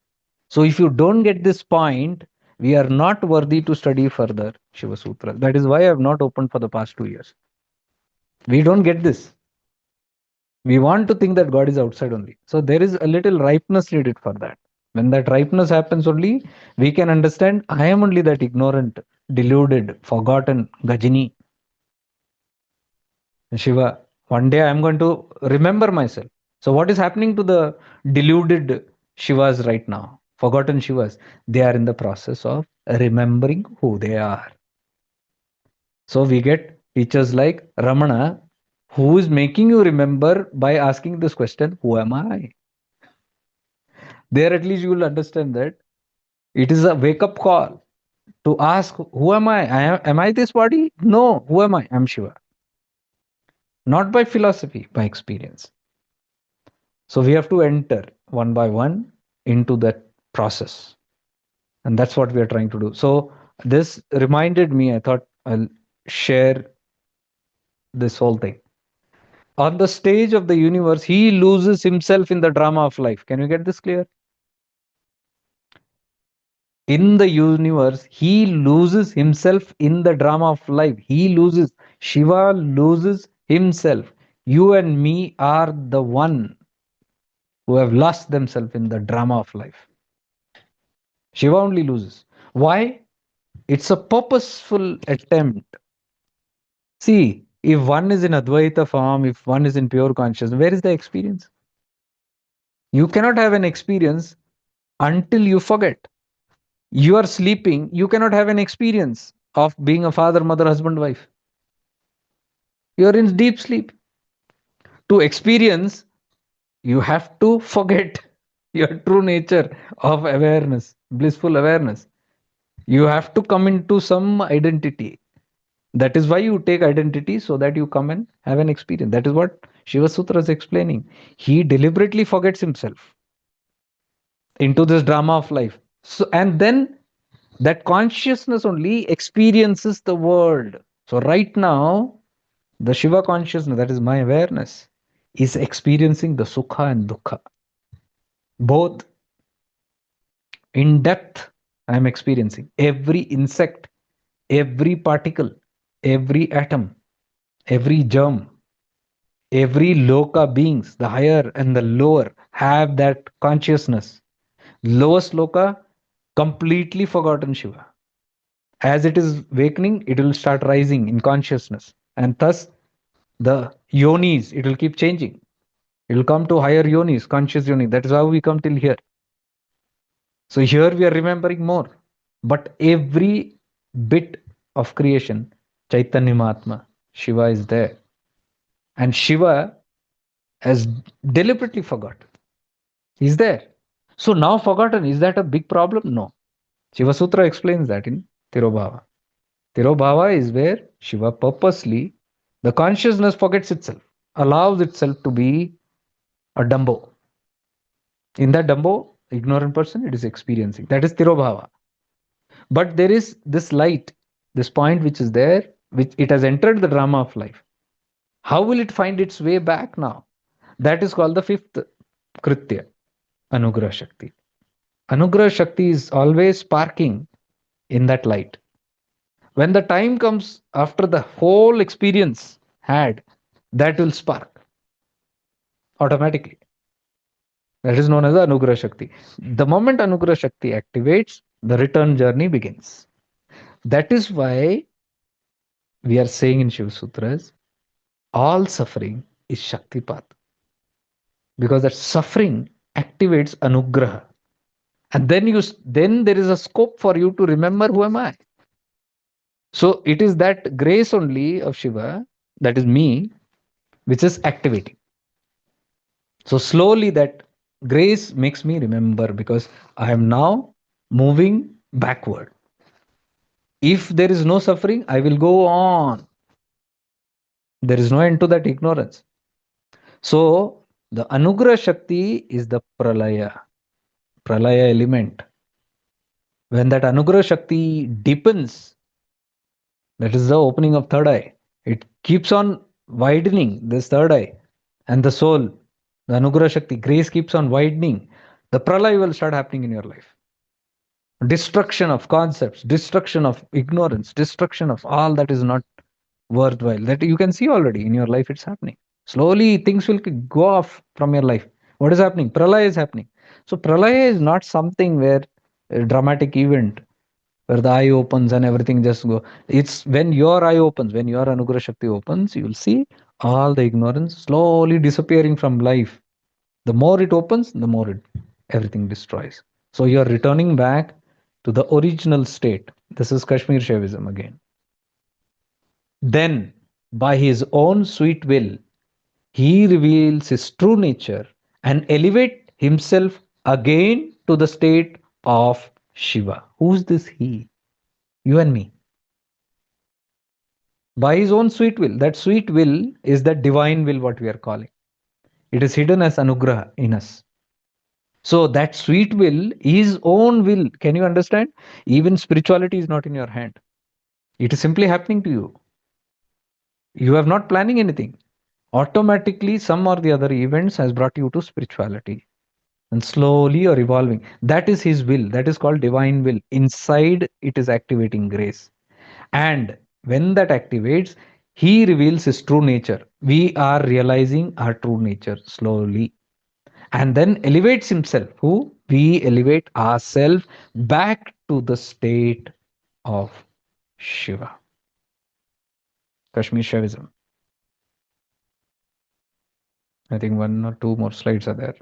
So if you don't get this point, we are not worthy to study further Shiva Sutra. That is why I have not opened for the past 2 years. We don't get this. We want to think that God is outside only. So there is a little ripeness needed for that. When that ripeness happens only, we can understand I am only that ignorant, deluded, forgotten Gajini. Shiva, one day I am going to remember myself. So what is happening to the deluded Shivas right now? Forgotten Shivas. They are in the process of remembering who they are. So we get teachers like Ramana, who is making you remember by asking this question, who am I? There at least you will understand that it is a wake up call to ask, who am I? Am I this body? No, who am I? I'm Shiva. Not by philosophy, by experience. So we have to enter one by one into that process. And that's what we are trying to do. So this reminded me, I thought I'll share this whole thing. On the stage of the universe, he loses himself in the drama of life. Can you get this clear? In the universe, he loses himself in the drama of life. He loses, Shiva loses himself. You and me are the one who have lost themselves in the drama of life. Shiva only loses. Why? It's a purposeful attempt. See, if one is in Advaita form, if one is in pure consciousness, where is the experience? You cannot have an experience until you forget. You are sleeping, you cannot have an experience of being a father, mother, husband, wife. You are in deep sleep. To experience, you have to forget your true nature of awareness, blissful awareness. You have to come into some identity. That is why you take identity, so that you come and have an experience. That is what Shiva Sutra is explaining. He deliberately forgets himself into this drama of life. So, and then that consciousness only experiences the world. So, right now, the Shiva consciousness, that is my awareness, is experiencing the Sukha and Dukkha. Both in depth, I am experiencing. Every insect, every particle, every atom, every germ, every loka beings, the higher and the lower, have that consciousness. Lowest loka, completely forgotten Shiva. As it is awakening, it will start rising in consciousness. And thus, the yonis, it will keep changing. It will come to higher yonis, conscious yoni. That is how we come till here. So here we are remembering more. But every bit of creation, Chaitanya Mahatma, Shiva is there. And Shiva has deliberately forgot. He's there. So now forgotten, is that a big problem? No. Shiva Sutra explains that in Tirobhava. Tirobhava is where Shiva purposely, the consciousness forgets itself, allows itself to be a Dumbo. In that Dumbo, ignorant person, it is experiencing. That is Tirobhava. But there is this light, this point which is there, which it has entered the drama of life. How will it find its way back now? That is called the fifth Kritya, Anugrah Shakti. Anugrah Shakti is always sparking in that light. When the time comes after the whole experience had, that will spark automatically. That is known as the Anugrah Shakti. The moment Anugrah Shakti activates, the return journey begins. That is why we are saying in Shiva Sutras, all suffering is Shaktipat. Because that suffering activates Anugraha. And then there is a scope for you to remember, who am I? So it is that grace only of Shiva, that is me, which is activating. So slowly that grace makes me remember, because I am now moving backward. If there is no suffering, I will go on. There is no end to that ignorance. So the Anugrah Shakti is the Pralaya element. When that Anugrah Shakti deepens, that is the opening of third eye. It keeps on widening this third eye, and the soul, the Anugrah Shakti, grace keeps on widening. The Pralaya will start happening in your life. Destruction of concepts, destruction of ignorance, destruction of all that is not worthwhile. That you can see already in your life, it's happening. Slowly, things will go off from your life. What is happening? Pralaya is happening. So, Pralaya is not something where a dramatic event where the eye opens and everything just go. It's when your eye opens, when your Anugrah Shakti opens, you will see all the ignorance slowly disappearing from life. The more it opens, the more everything destroys. So you are returning back to the original state. This is Kashmir Shaivism again. Then, by his own sweet will, he reveals his true nature and elevate himself again to the state of Shiva. Who's this he? You and me. By his own sweet will. That sweet will is that divine will, what we are calling. It is hidden as anugraha in us. So that sweet will, his own will. Can you understand? Even spirituality is not in your hand. It is simply happening to you. You are not planning anything. Automatically, some or the other events has brought you to spirituality. And slowly you're evolving. That is his will. That is called divine will. Inside, it is activating grace. And when that activates, he reveals his true nature. We are realizing our true nature slowly. And then elevates himself. Who? We elevate ourselves back to the state of Shiva. Kashmir Shaivism. I think one or two more slides are there.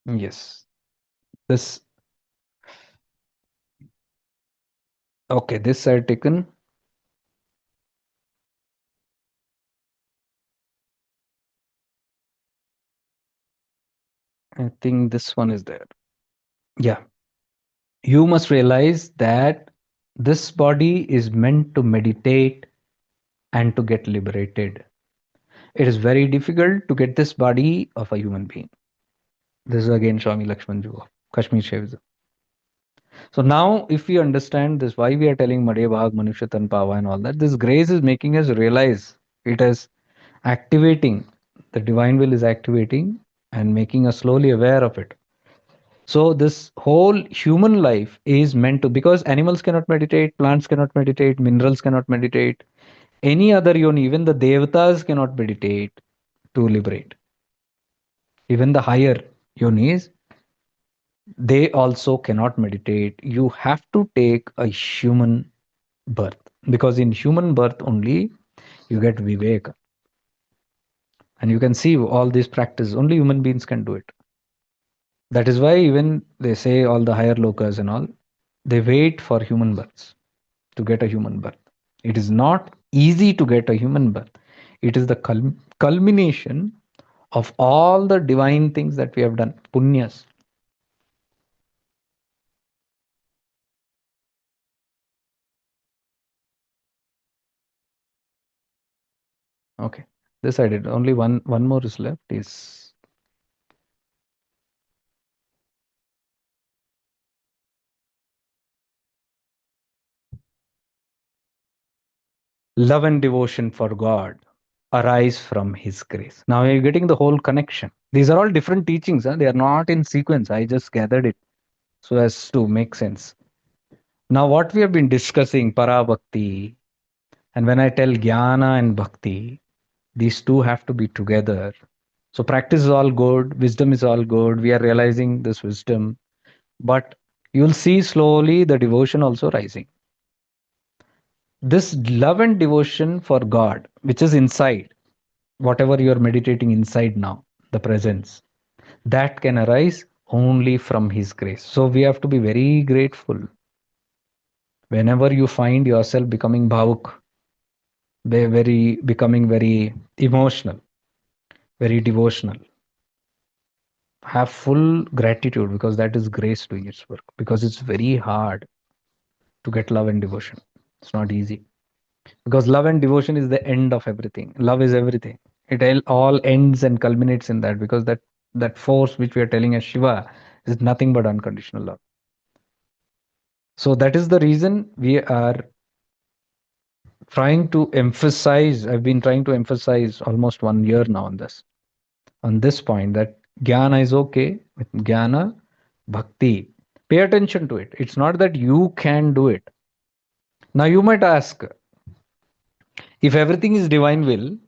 Yes. This, okay, this I had taken. I think this one is there. Yeah. You must realize that this body is meant to meditate and to get liberated. It is very difficult to get this body of a human being. This is again Swami Lakshmanju of Kashmir Shaivism. So now, if we understand this, why we are telling Madhe Bhag, Manusha Tan Pava and all that, this grace is making us realize it is activating, the divine will is activating and making us slowly aware of it. So this whole human life is meant to, because animals cannot meditate, plants cannot meditate, minerals cannot meditate, any other yoni, even the devatas cannot meditate to liberate. Even the higher yonis, they also cannot meditate. You have to take a human birth, because in human birth only you get viveka. And you can see all these practices, only human beings can do it. That is why even they say all the higher lokas and all, they wait for human births to get a human birth. It is not easy to get a human birth. It is the culmination of all the divine things that we have done, punyas. Okay, this I did. Only one more is left. Is love and devotion for God arise from His grace. Now you're getting the whole connection. These are all different teachings. Huh? They are not in sequence. I just gathered it so as to make sense. Now, what we have been discussing, para bhakti, and when I tell jnana and bhakti, these two have to be together. So practice is all good, wisdom is all good. We are realizing this wisdom, but you'll see slowly the devotion also rising. This love and devotion for God, which is inside, whatever you are meditating inside now, the presence, that can arise only from His grace. So we have to be very grateful whenever you find yourself becoming bhavuk, very becoming very emotional, very devotional. Have full gratitude, because that is grace doing its work, because it's very hard to get love and devotion. It's not easy, because love and devotion is the end of everything. Love is everything. It all ends and culminates in that, because that force which we are telling as Shiva is nothing but unconditional love. So that is the reason we are trying to emphasize. I've been trying to emphasize almost 1 year now on this point, that jnana is okay. With jnana, bhakti, pay attention to it. It's not that you can do it. Now you might ask, if everything is divine will,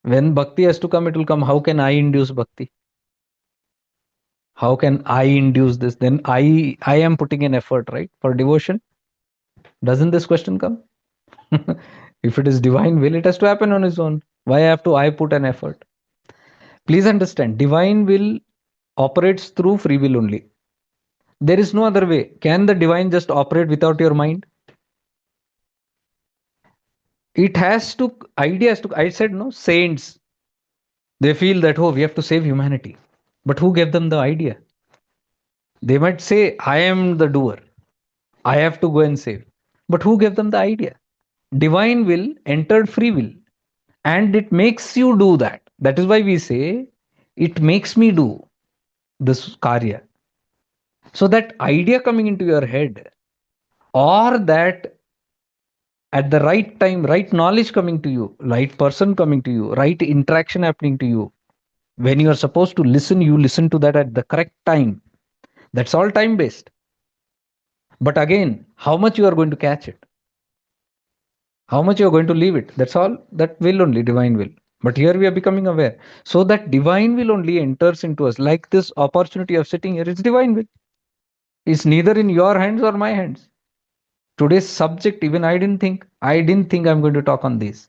when bhakti has to come, it will come. How can I induce bhakti? How can I induce this? Then I am putting an effort, right, for devotion. Doesn't this question come? If it is divine will, it has to happen on its own. Why have to I put an effort? Please understand, divine will operates through free will only. There is no other way. Can the divine just operate without your mind? It has to, ideas to, I said no, saints, they feel that, oh, we have to save humanity. But who gave them the idea? They might say, I am the doer. I have to go and save. But who gave them the idea? Divine will entered free will and it makes you do that. That is why we say, it makes me do this karya. So that idea coming into your head, or that at the right time, right knowledge coming to you, right person coming to you, right interaction happening to you, when you are supposed to listen, you listen to that at the correct time. That's all time based. But again, how much you are going to catch it, how much you are going to leave it, that's all, that will only divine will. But here we are becoming aware, so that divine will only enters into us. Like this opportunity of sitting here, it's divine will. It's neither in your hands or my hands. Today's subject, even I didn't think I'm going to talk on this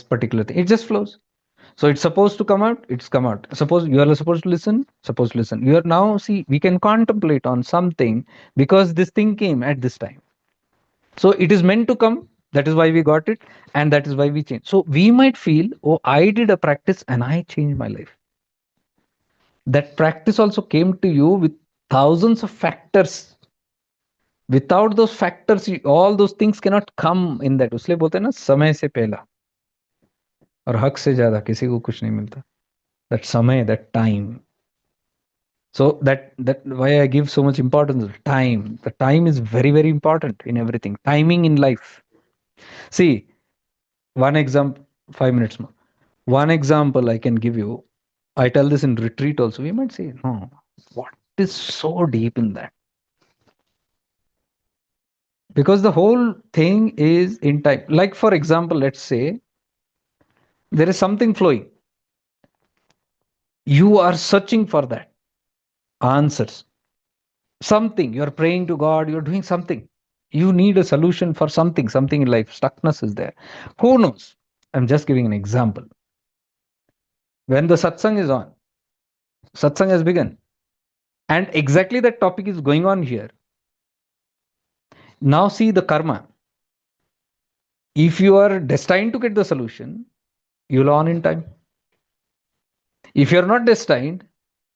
particular thing. It just flows. So it's supposed to come out, it's come out. Suppose you are supposed to listen, supposed to listen. You are now, see, we can contemplate on something because this thing came at this time. So it is meant to come. That is why we got it, and that is why we change. So we might feel, oh, I did a practice and I changed my life. That practice also came to you with thousands of factors. Without those factors, all those things cannot come in that. उसलिए बोलते हैं ना, समय से पहला और हक से ज्यादा किसी को कुछ नहीं मिलता. That समय, that time. So that why I give so much importance to time. The time is very, very important in everything. Timing in life. See, one example, 5 minutes more. One example I can give you. I tell this in retreat also. We might say, no, what is so deep in that? Because the whole thing is in time. Like, for example, let's say there is something flowing. You are searching for that answers. Something, you're praying to God, you're doing something. You need a solution for something in life. Stuckness is there. Who knows? I'm just giving an example. When the satsang is on, satsang has begun, and exactly that topic is going on here. Now see the karma. If you are destined to get the solution, you'll on in time. If you're not destined,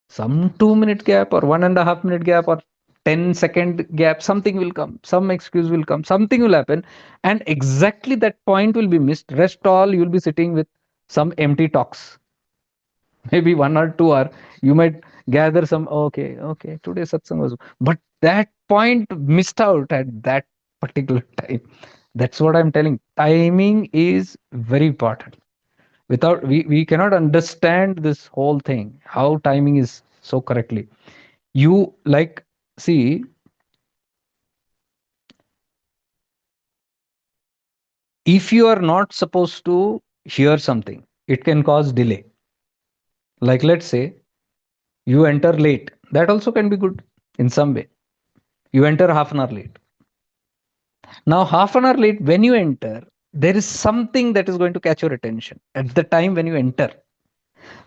some 2 minute gap or 1.5 minute gap or 10-second gap, something will come, some excuse will come, something will happen, and exactly that point will be missed. Rest all, you'll be sitting with some empty talks. Maybe 1 or 2 hour, you might gather some, okay, today's satsang was, but that point missed out at that particular time. That's what I'm telling. Timing is very important. Without, we cannot understand this whole thing, how timing is so correctly. You, like, see, if you are not supposed to hear something, it can cause delay. Like, let's say you enter late, that also can be good in some way. You enter half an hour late. Now half an hour late, when you enter, there is something that is going to catch your attention at the time when you enter,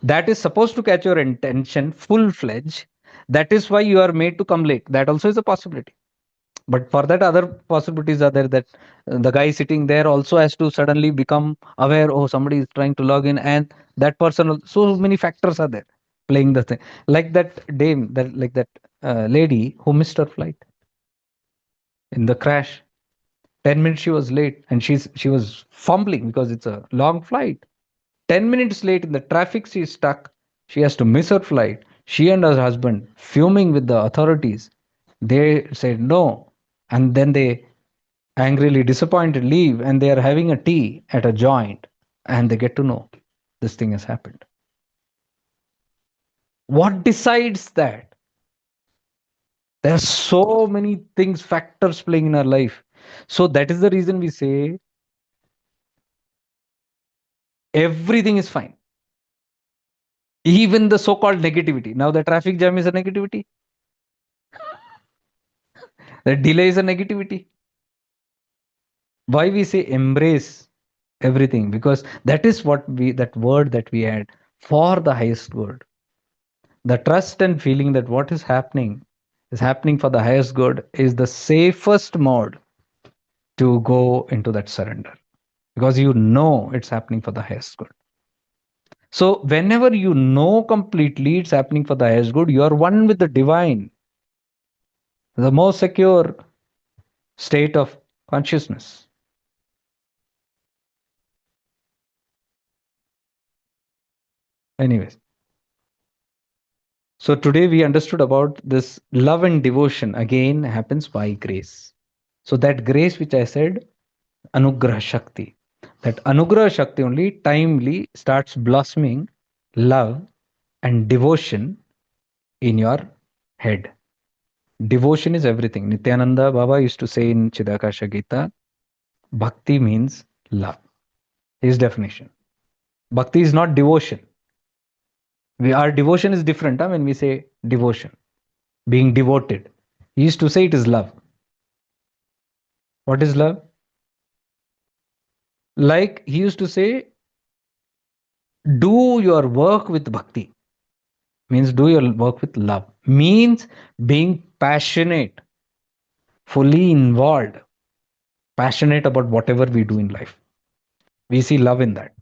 that is supposed to catch your attention full fledged. That is why you are made to come late. That also is a possibility. But for that, other possibilities are there, that the guy sitting there also has to suddenly become aware, oh, somebody is trying to log in, and that person, so many factors are there playing the thing. Like that dame, that, like that lady who missed her flight in the crash. 10 minutes she was late, and she was fumbling because it's a long flight. 10 minutes late in the traffic, she is stuck. She has to miss her flight. She and her husband fuming with the authorities. They said no, and then they angrily disappointed leave, and they are having a tea at a joint, and they get to know this thing has happened. What decides that? There are so many things, factors playing in our life. So that is the reason we say everything is fine, even the so-called negativity. Now the traffic jam is a negativity, the delay is a negativity. Why we say embrace everything? Because that is what we, that word that we add for the highest word. The trust and feeling that what is happening for the highest good is the safest mode to go into that surrender, because you know it's happening for the highest good. So whenever you know completely it's happening for the highest good, you are one with the divine, the most secure state of consciousness. Anyways, so today we understood about this love and devotion again happens by grace. So that grace which I said, Anugrah Shakti, that Anugrah Shakti only timely starts blossoming love and devotion in your head. Devotion is everything. Nityananda Baba used to say in Chidakasha Gita, Bhakti means love. His definition. Bhakti is not devotion. Our devotion is different when we say devotion, being devoted. He used to say it is love. What is love? Like he used to say, do your work with bhakti, means do your work with love, means being passionate, fully involved, passionate about whatever we do in life. We see love in that.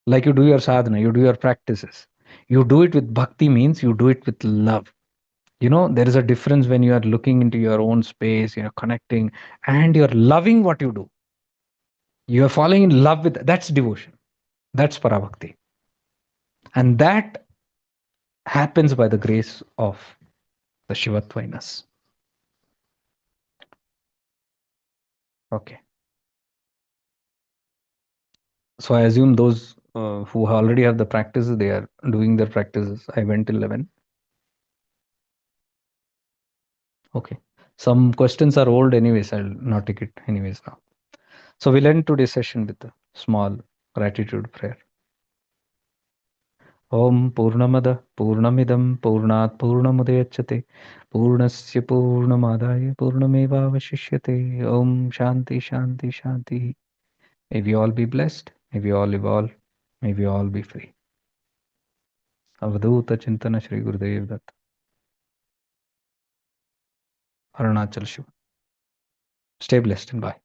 Like you do your sadhana, you do your practices. You do it with bhakti means you do it with love. There is a difference when you are looking into your own space, connecting, and you're loving what you do. You are falling in love with that's devotion. That's parabhakti. And that happens by the grace of the Shivatva. Okay. So I assume those who already have the practices, they are doing their practices. I went till 11. Okay. Some questions are old anyways. I'll not take it anyways now. So we'll end today's session with a small gratitude prayer. Om Purnamada Purnamidam Purnat Purnamudayachate Purnasya Purnamadaya Purnameva Vashishyate. Om Shanti Shanti Shanti. May we all be blessed. May we all evolve. May we all be free. Avadhuta Chintana Shri Gurudev Datta. Arunachal Shiva. Stay blessed and bye.